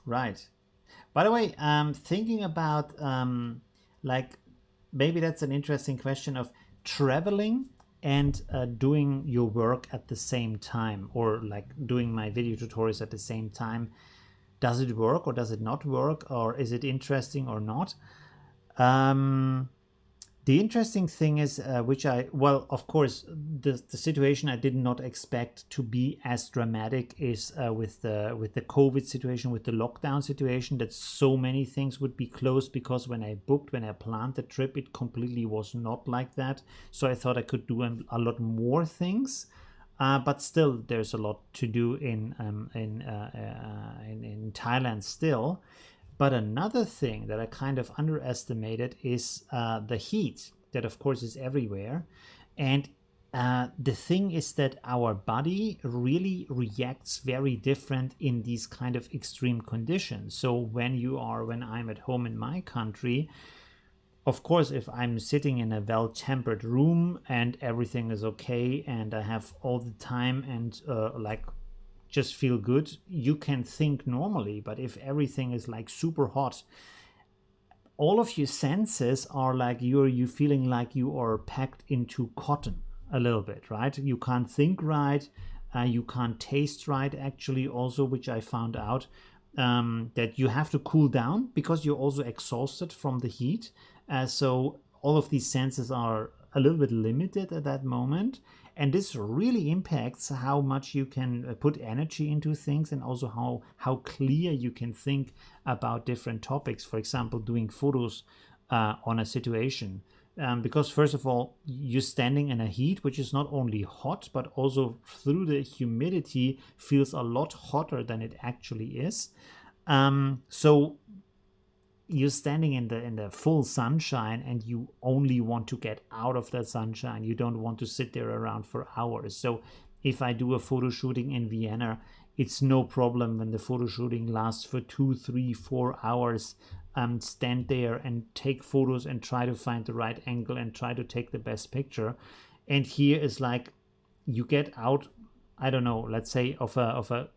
Right. By the way, thinking about like, maybe that's an interesting question of traveling and doing your work at the same time, or like doing my video tutorials at the same time. Does it work or does it not work, or is it interesting or not? The interesting thing is, well, of course, the situation I did not expect to be as dramatic is with the COVID situation, with the lockdown situation, that so many things would be closed, because when I planned the trip, it completely was not like that. So I thought I could do a lot more things, but still, there's a lot to do in Thailand still. But another thing that I kind of underestimated is the heat that, of course, is everywhere. And the thing is that our body really reacts very different in these kind of extreme conditions. So when I'm at home in my country, of course, if I'm sitting in a well-tempered room and everything is okay and I have all the time and like just feel good, you can think normally. But if everything is like super hot, all of your senses are like you feeling like you are packed into cotton a little bit, right? You can't think right, you can't taste right actually also, which I found out, that you have to cool down because you're also exhausted from the heat. So all of these senses are a little bit limited at that moment. And this really impacts how much you can put energy into things, and also how clear you can think about different topics. For example, doing photos on a situation. Because first of all, you're standing in a heat, which is not only hot, but also through the humidity feels a lot hotter than it actually is. So you're standing in the full sunshine, and you only want to get out of that sunshine. You don't want to sit there around for hours. So if I do a photo shooting in Vienna, it's no problem when the photo shooting lasts for 2, 3, 4 hours. Stand there and take photos and try to find the right angle and try to take the best picture. And here is like, you get out, I don't know, let's say of a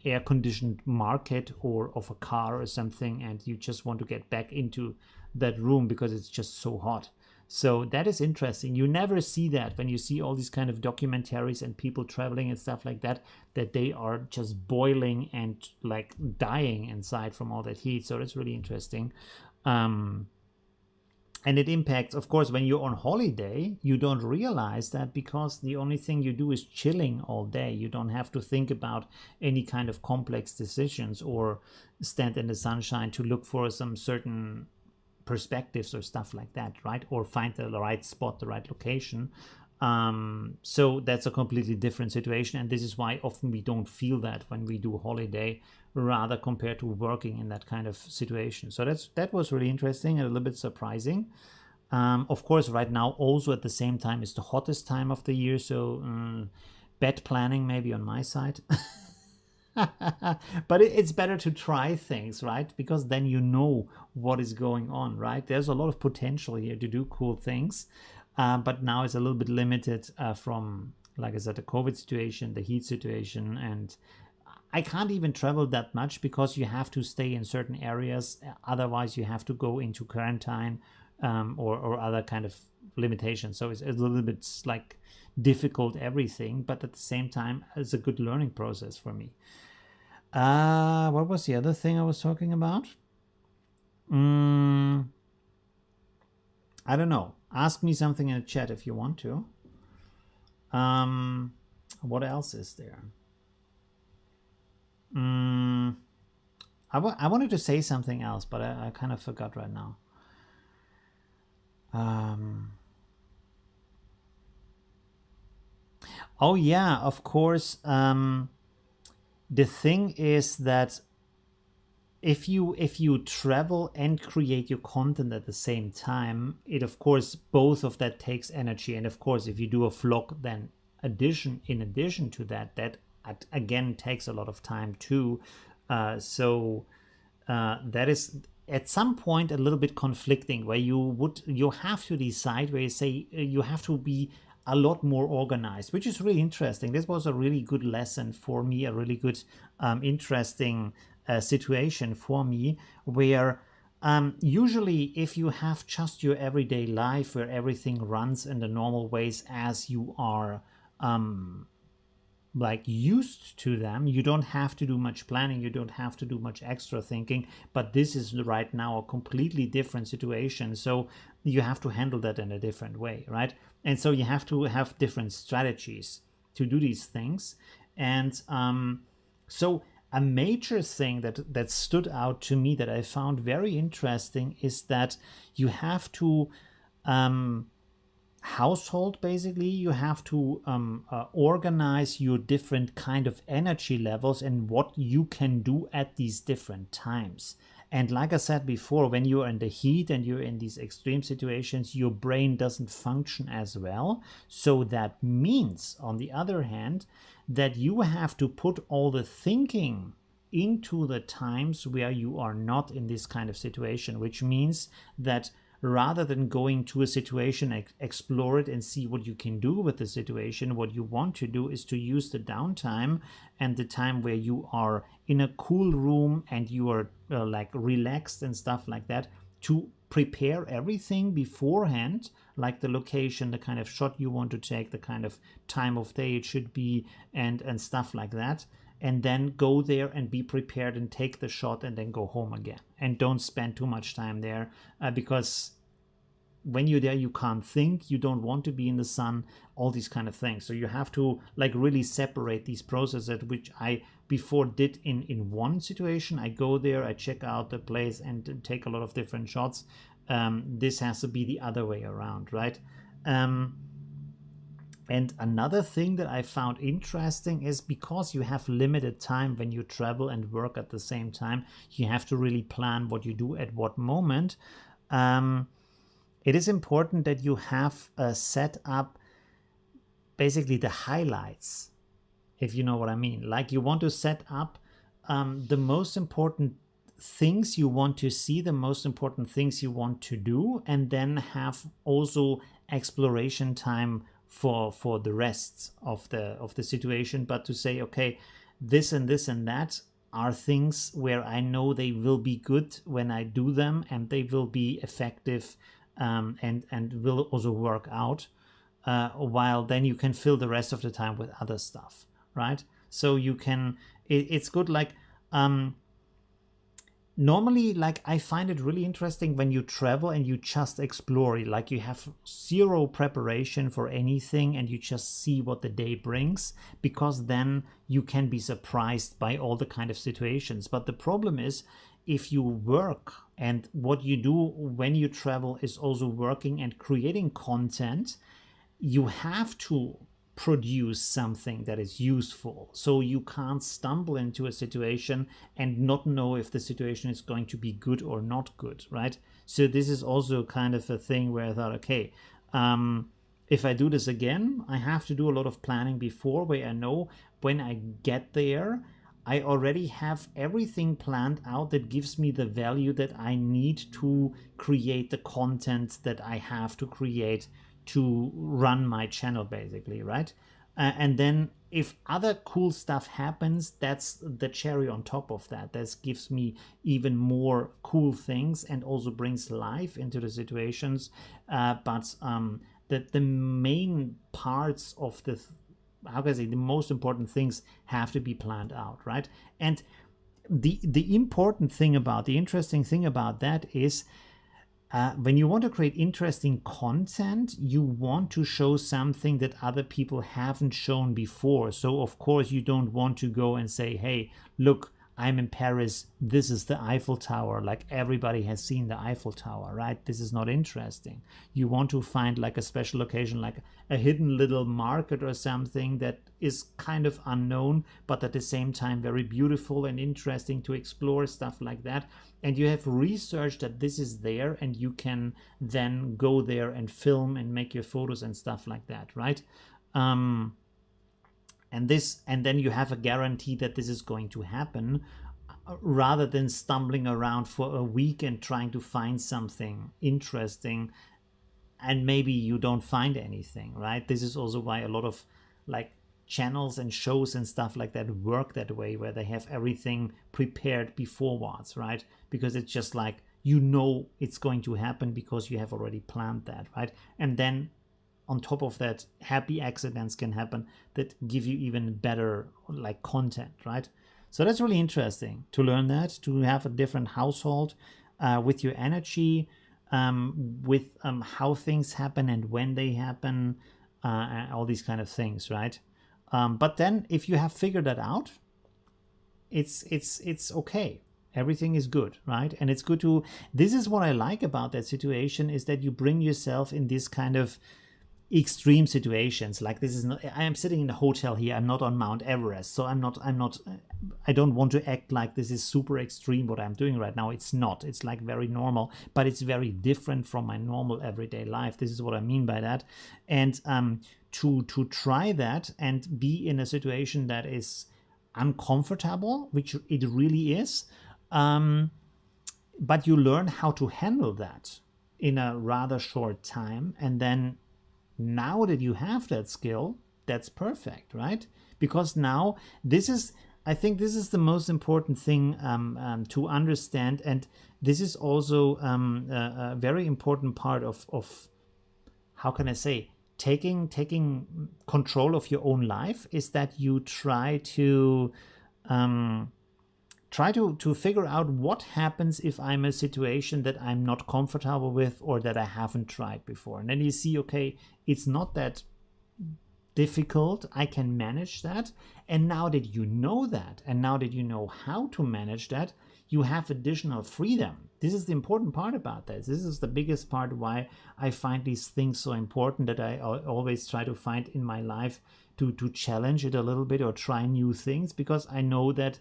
air-conditioned market or of a car or something, and you just want to get back into that room because it's just so hot. So that is interesting. You never see that when you see all these kind of documentaries and people traveling and stuff like that, that they are just boiling and like dying inside from all that heat. So that's really interesting. And it impacts, of course, when you're on holiday, you don't realize that, because the only thing you do is chilling all day. You don't have to think about any kind of complex decisions or stand in the sunshine to look for some certain perspectives or stuff like that, right? Or find the right spot, the right location. So that's a completely different situation, and this is why often we don't feel that when we do holiday, rather compared to working in that kind of situation. So that was really interesting and a little bit surprising. Of course, right now also at the same time is the hottest time of the year, so bad planning maybe on my side. But it's better to try things, right? Because then you know what is going on, right? There's a lot of potential here to do cool things, but now it's a little bit limited from, like I said, the COVID situation, the heat situation, and I can't even travel that much because you have to stay in certain areas. Otherwise, you have to go into quarantine or other kind of limitations. So it's a little bit like difficult everything, but at the same time, it's a good learning process for me. What was the other thing I was talking about? I don't know. Ask me something in the chat if you want to. What else is there? I wanted to say something else, but I kind of forgot right now. Oh yeah, of course. The thing is that if you travel and create your content at the same time, it of course both of that takes energy, and of course if you do a vlog, then in addition to that, that again takes a lot of time too. So that is at some point a little bit conflicting, where you have to decide, where you say you have to be a lot more organized, which is really interesting. This was a really good lesson for me, a really good interesting situation for me, where usually if you have just your everyday life where everything runs in the normal ways as you are like used to them, you don't have to do much planning, you don't have to do much extra thinking. But this is right now a completely different situation, so you have to handle that in a different way, right? And so you have to have different strategies to do these things. And so a major thing that stood out to me that I found very interesting is that you have to household, basically you have to organize your different kind of energy levels and what you can do at these different times. And like I said before, when you're in the heat and you're in these extreme situations, your brain doesn't function as well. So that means, on the other hand, that you have to put all the thinking into the times where you are not in this kind of situation, which means that rather than going to a situation, explore it and see what you can do with the situation, what you want to do is to use the downtime and the time where you are in a cool room and you are like relaxed and stuff like that, to prepare everything beforehand, like the location, the kind of shot you want to take, the kind of time of day it should be, and stuff like that. And then go there and be prepared and take the shot and then go home again. And don't spend too much time there because when you're there, you can't think, you don't want to be in the sun, all these kind of things. So you have to like really separate these processes, which I before did in one situation. I go there, I check out the place and take a lot of different shots. This has to be the other way around, right? And another thing that I found interesting is because you have limited time when you travel and work at the same time, you have to really plan what you do at what moment. It is important that you have set up basically the highlights, if you know what I mean. Like you want to set up the most important things you want to see, the most important things you want to do, and then have also exploration time for the rest of the situation. But to say, okay, this and this and that are things where I know they will be good when I do them, and they will be effective and will also work out, while then you can fill the rest of the time with other stuff, right? So you can, it's good, like normally, like, I find it really interesting when you travel and you just explore, like you have zero preparation for anything and you just see what the day brings, because then you can be surprised by all the kind of situations. But the problem is, if you work, and what you do when you travel is also working and creating content, you have to produce something that is useful. So you can't stumble into a situation and not know if the situation is going to be good or not good, right? So this is also kind of a thing where I thought, okay, if I do this again, I have to do a lot of planning before, where I know when I get there, I already have everything planned out that gives me the value that I need to create the content that I have to create to run my channel, basically, right? And then if other cool stuff happens, that's the cherry on top of that. That gives me even more cool things and also brings life into the situations. But the main parts of the, how can I say, the most important things have to be planned out, right? And the important thing about, the interesting thing about that is, when you want to create interesting content, you want to show something that other people haven't shown before. So of course you don't want to go and say, hey, look, I'm in Paris, this is the Eiffel Tower, like everybody has seen the Eiffel Tower, right? This is not interesting. You want to find like a special location, like a hidden little market or something that is kind of unknown, but at the same time very beautiful and interesting to explore, stuff like that. And you have researched that this is there, and you can then go there and film and make your photos and stuff like that, right? And then you have a guarantee that this is going to happen, rather than stumbling around for a week and trying to find something interesting and maybe you don't find anything, right? This is also why a lot of like channels and shows and stuff like that work that way, where they have everything prepared beforewards, right? Because it's just like, you know, it's going to happen because you have already planned that, right? And then on top of that, happy accidents can happen that give you even better like content, right? So that's really interesting to learn that, to have a different household with your energy, with how things happen and when they happen, and all these kind of things, right? But then if you have figured that out, it's okay. Everything is good, right? And it's good to, this is what I like about that situation, is that you bring yourself in this kind of extreme situations. Like, this is not, I am sitting in a hotel here, I'm not on Mount Everest, so I don't want to act like this is super extreme what I'm doing right now. It's not. It's like very normal, but it's very different from my normal everyday life. This is what I mean by that. And to try that and be in a situation that is uncomfortable, which it really is, but you learn how to handle that in a rather short time. And then now that you have that skill, that's perfect, right? Because now I think this is the most important thing to understand. And this is also a very important part of how can I say, taking control of your own life, is that you try to figure out what happens if I'm in a situation that I'm not comfortable with or that I haven't tried before. And then you see, okay, it's not that difficult, I can manage that. And now that you know that, and now that you know how to manage that, you have additional freedom. This is the important part about this. This is the biggest part why I find these things so important, that I always try to find in my life to challenge it a little bit or try new things, because I know that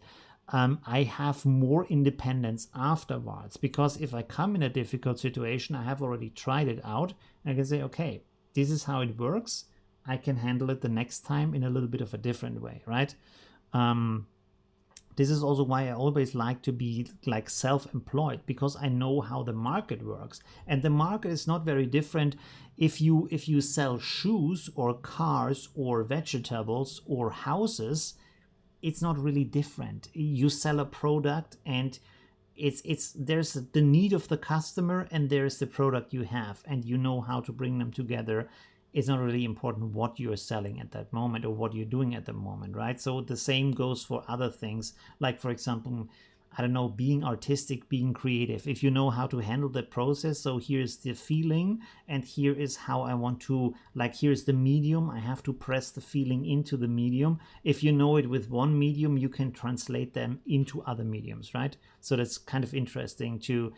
I have more independence afterwards. Because if I come in a difficult situation, I have already tried it out, and I can say, okay, this is how it works. I can handle it the next time in a little bit of a different way, right? This is also why I always like to be like self-employed, because I know how the market works. And the market is not very different if you sell shoes or cars or vegetables or houses. It's not really different. You sell a product, and there's the need of the customer, and there's the product you have, and you know how to bring them together. It's not really important what you're selling at that moment or what you're doing at the moment, right? So the same goes for other things. Like, for example, I don't know, being artistic, being creative, if you know how to handle the process. So here's the feeling, and here is how I want to, like, here's the medium, I have to press the feeling into the medium. If you know it with one medium, you can translate them into other mediums, right? So that's kind of interesting to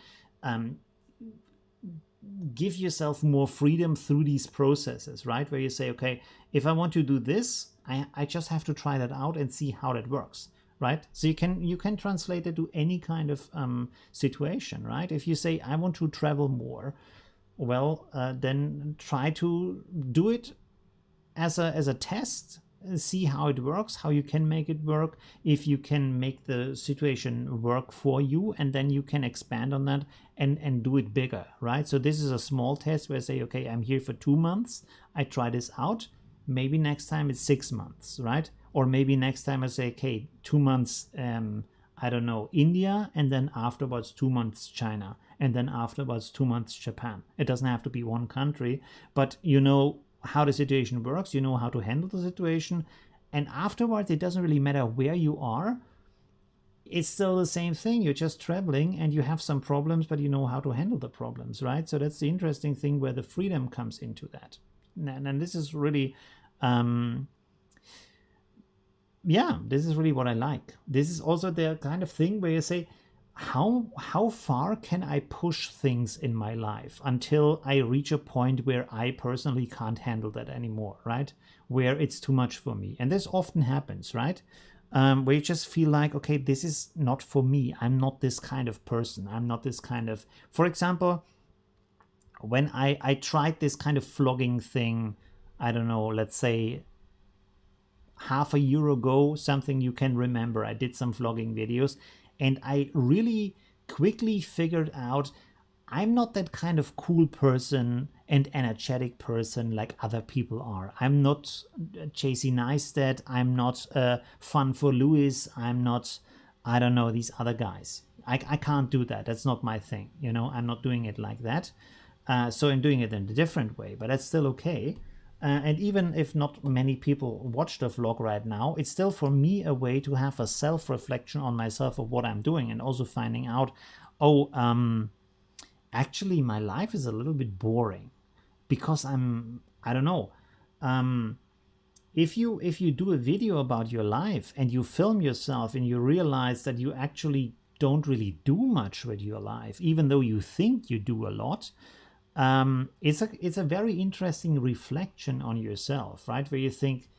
give yourself more freedom through these processes, right? Where you say, okay, if I want to do this, I just have to try that out and see how that works, right? So you can translate it to any kind of situation, right? If you say, I want to travel more, well, then try to do it as a test, see how it works, how you can make it work, if you can make the situation work for you, and then you can expand on that and do it bigger, right? So this is a small test where I say, okay, I'm here for 2 months, I try this out, maybe next time it's 6 months, right? Or maybe next time I say, okay, 2 months, I don't know, India, and then afterwards 2 months China, and then afterwards 2 months Japan. It doesn't have to be one country, but you know how the situation works, you know how to handle the situation, and afterwards it doesn't really matter where you are, it's still the same thing. You're just traveling and you have some problems, but you know how to handle the problems, right? So that's the interesting thing where the freedom comes into that. And this is really yeah, this is really what I like. This is also the kind of thing where you say, how far can I push things in my life until I reach a point where I personally can't handle that anymore, right? Where it's too much for me. And this often happens, right? Where you just feel like, okay, this is not for me. I'm not this kind of person. I'm not this kind of, for example, when I tried this kind of vlogging thing, I don't know, let's say half a year ago, something you can remember, I did some vlogging videos, and I really quickly figured out I'm not that kind of cool person and energetic person like other people are. I'm not Casey Neistat. I'm not Fun for Lewis. I'm not, I don't know, these other guys. I can't do that. That's not my thing. You know, I'm not doing it like that. So I'm doing it in a different way, but that's still okay. And even if not many people watch the vlog right now, it's still for me a way to have a self-reflection on myself of what I'm doing, and also finding out, oh, actually my life is a little bit boring because I don't know. If you do a video about your life and you film yourself and you realize that you actually don't really do much with your life, even though you think you do a lot, it's a very interesting reflection on yourself, right? Where you think,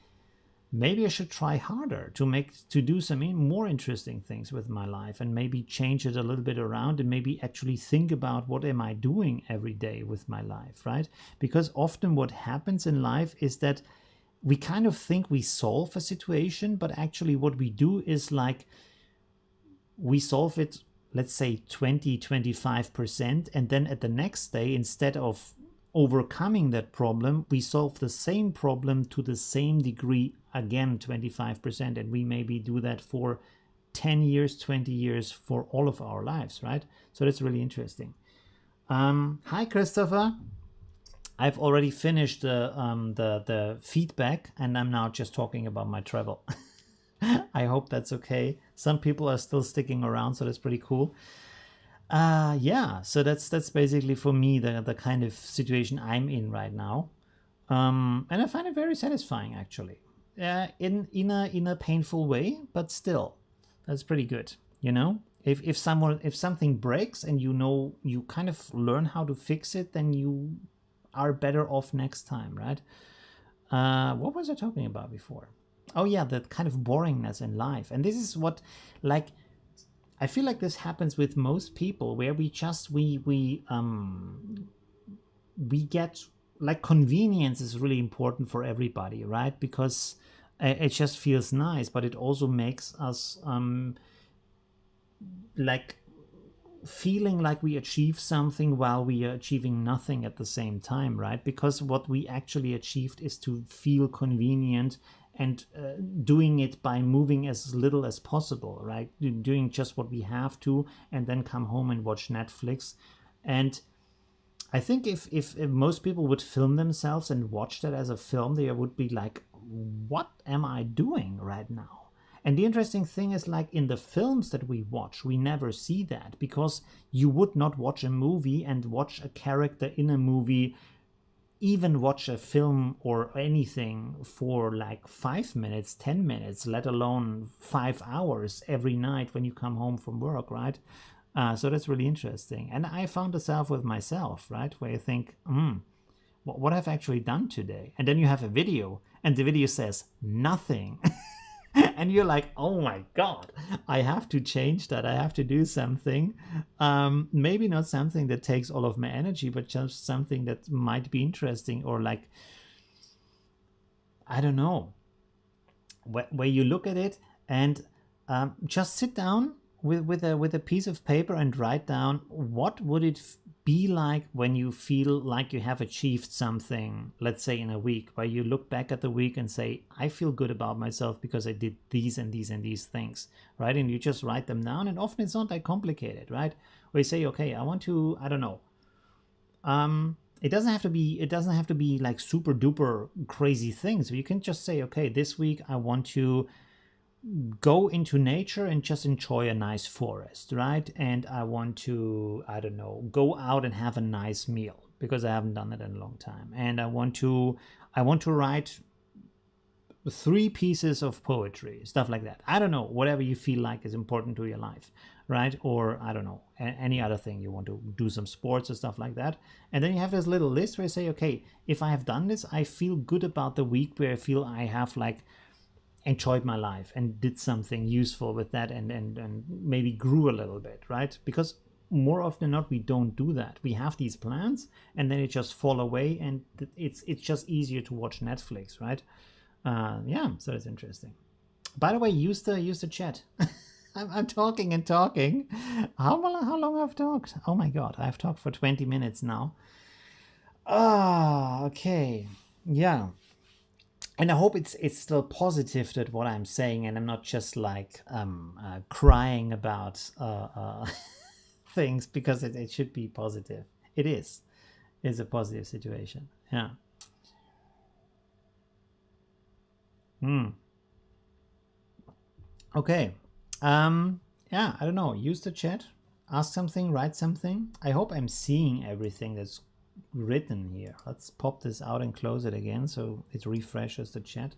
maybe I should try harder to do some more interesting things with my life, and maybe change it a little bit around, and maybe actually think about what am I doing every day with my life, right? Because often what happens in life is that we kind of think we solve a situation, but actually what we do is like we solve it, let's say 20-25%, and then at the next day, instead of overcoming that problem, we solve the same problem to the same degree again, 25%, and we maybe do that for 10 years, 20 years, for all of our lives, right? So that's really interesting. Hi, Christopher. I've already finished the feedback, and I'm now just talking about my travel. I hope that's okay. Some people are still sticking around, so that's pretty cool. Yeah, so that's basically for me the kind of situation I'm in right now, and I find it very satisfying, actually, in a painful way, but still, that's pretty good. You know, if something breaks and you know you kind of learn how to fix it, then you are better off next time, right? What was I talking about before? Oh yeah, that kind of boringness in life. And this is what, like, I feel like this happens with most people, where we get, like, convenience is really important for everybody, right? Because it just feels nice, but it also makes us like feeling like we achieve something while we are achieving nothing at the same time, right? Because what we actually achieved is to feel convenient, and doing it by moving as little as possible, right? Doing just what we have to, and then come home and watch Netflix. And I think if most people would film themselves and watch that as a film, they would be like, what am I doing right now? And the interesting thing is, like in the films that we watch, we never see that, because you would not watch a movie and watch a character in a movie, even watch a film or anything for like 5 minutes, 10 minutes, let alone 5 hours every night when you come home from work, right? So that's really interesting. And I found myself with myself, right, where you think, what I've actually done today. And then you have a video and the video says nothing. And you're like, oh my God, I have to change that. I have to do something. Maybe not something that takes all of my energy, but just something that might be interesting, or like, I don't know, where you look at it and just sit down with a piece of paper and write down, what would it be like when you feel like you have achieved something, let's say in a week, where you look back at the week and say, I feel good about myself because I did these and these and these things, right? And you just write them down, and often it's not that complicated, right? Where you say, okay, I want to, I don't know, it doesn't have to be like super duper crazy things. You can just say, okay, this week I want to go into nature and just enjoy a nice forest, right? And I want to, I don't know, go out and have a nice meal because I haven't done it in a long time. And I want to write 3 pieces of poetry, stuff like that. I don't know, whatever you feel like is important to your life, right? Or I don't know, any other thing you want to do, some sports or stuff like that. And then you have this little list where you say, okay, if I have done this, I feel good about the week, where I feel I have like enjoyed my life and did something useful with that, and maybe grew a little bit, right? Because more often than not, we don't do that. We have these plans and then it just fall away, and it's just easier to watch Netflix, right? Yeah, so it's interesting. By the way, use the chat. I'm talking and talking. How long I've talked? Oh my God, I've talked for 20 minutes now. Okay. Yeah. And I hope it's still positive, that what I'm saying, and I'm not just like crying about things, because it should be positive. It is. It's a positive situation. Yeah. Okay. Yeah, I don't know. Use the chat. Ask something, write something. I hope I'm seeing everything that's written here. Let's pop this out and close it again so it refreshes the chat.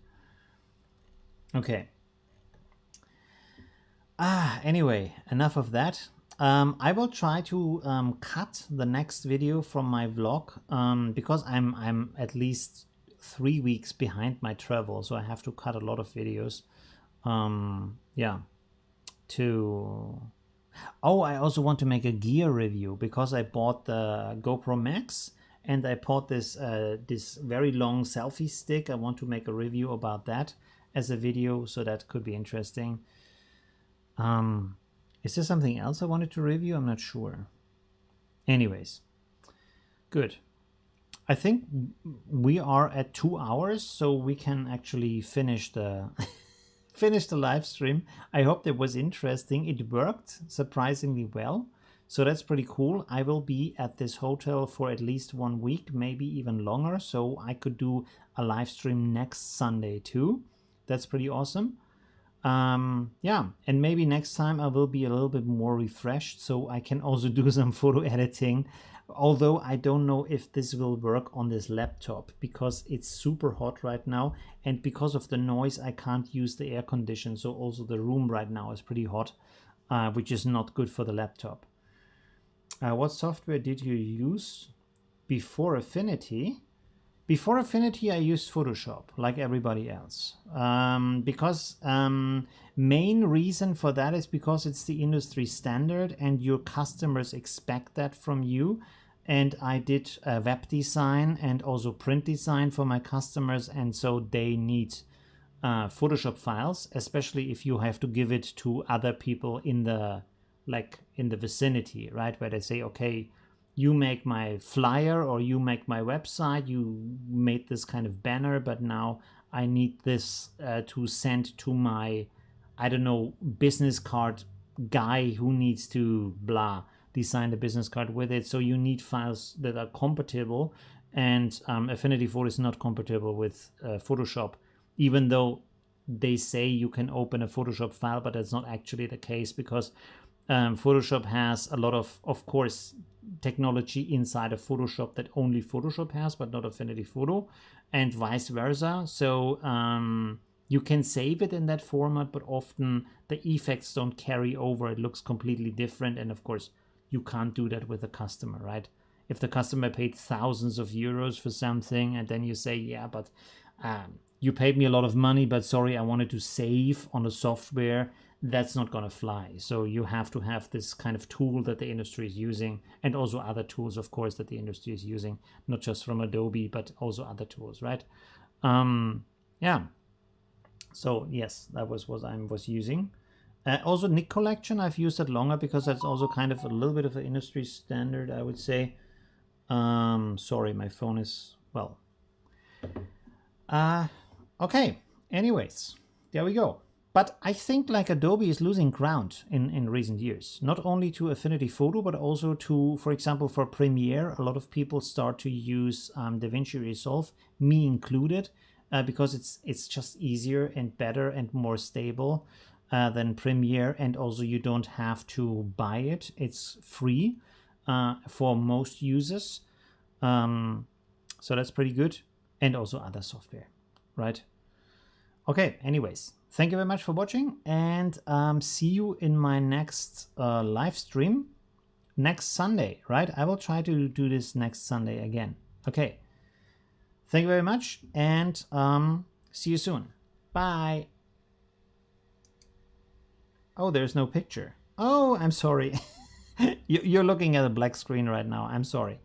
Okay. Anyway, enough of that. I will try to cut the next video from my vlog, because I'm at least 3 weeks behind my travel, so I have to cut a lot of videos. Yeah. Oh, I also want to make a gear review, because I bought the GoPro Max and I bought this very long selfie stick. I want to make a review about that as a video, so that could be interesting. Is there something else I wanted to review? I'm not sure. Anyways, good. I think we are at 2 hours, so we can actually finish the finish the live stream. I hope that was interesting. It worked surprisingly well, so that's pretty cool. I will be at this hotel for at least 1 week, maybe even longer, so I could do a live stream next Sunday too. That's pretty awesome. Yeah, and maybe next time I will be a little bit more refreshed, so I can also do some photo editing, although I don't know if this will work on this laptop, because it's super hot right now, and because of the noise I can't use the air condition, so also the room right now is pretty hot, which is not good for the laptop. What software did you use before Affinity? Before Affinity, I used Photoshop like everybody else, because main reason for that is because it's the industry standard and your customers expect that from you. And I did web design and also print design for my customers, and so they need Photoshop files, especially if you have to give it to other people in the vicinity, right? Where they say, okay, you make my flyer or you make my website, you made this kind of banner, but now I need this to send to my, I don't know, business card guy who needs to design the business card with it. So you need files that are compatible, and Affinity Photo is not compatible with Photoshop, even though they say you can open a Photoshop file, but that's not actually the case, because Photoshop has a lot of course, technology inside of Photoshop that only Photoshop has, but not Affinity Photo, and vice versa. So you can save it in that format, but often the effects don't carry over. It looks completely different. And of course, you can't do that with a customer, right? If the customer paid thousands of euros for something, and then you say, yeah, but you paid me a lot of money, but sorry, I wanted to save on the software, that's not going to fly. So you have to have this kind of tool that the industry is using, and also other tools, of course, that the industry is using, not just from Adobe, but also other tools, right? Yeah. So yes, that was what I was using. Also, Nick Collection, I've used that longer because that's also kind of a little bit of an industry standard, I would say. Sorry, my phone is, well. Okay, anyways, there we go. But I think like Adobe is losing ground in recent years, not only to Affinity Photo, but also to, for example, for Premiere. A lot of people start to use DaVinci Resolve, me included, because it's just easier and better and more stable than Premiere. And also you don't have to buy it. It's free for most users. So that's pretty good. And also other software, right? Okay, anyways, thank you very much for watching, and see you in my next live stream next Sunday, right? I will try to do this next Sunday again. Okay, thank you very much, and see you soon. Bye. Oh, there's no picture. Oh, I'm sorry. You're looking at a black screen right now. I'm sorry.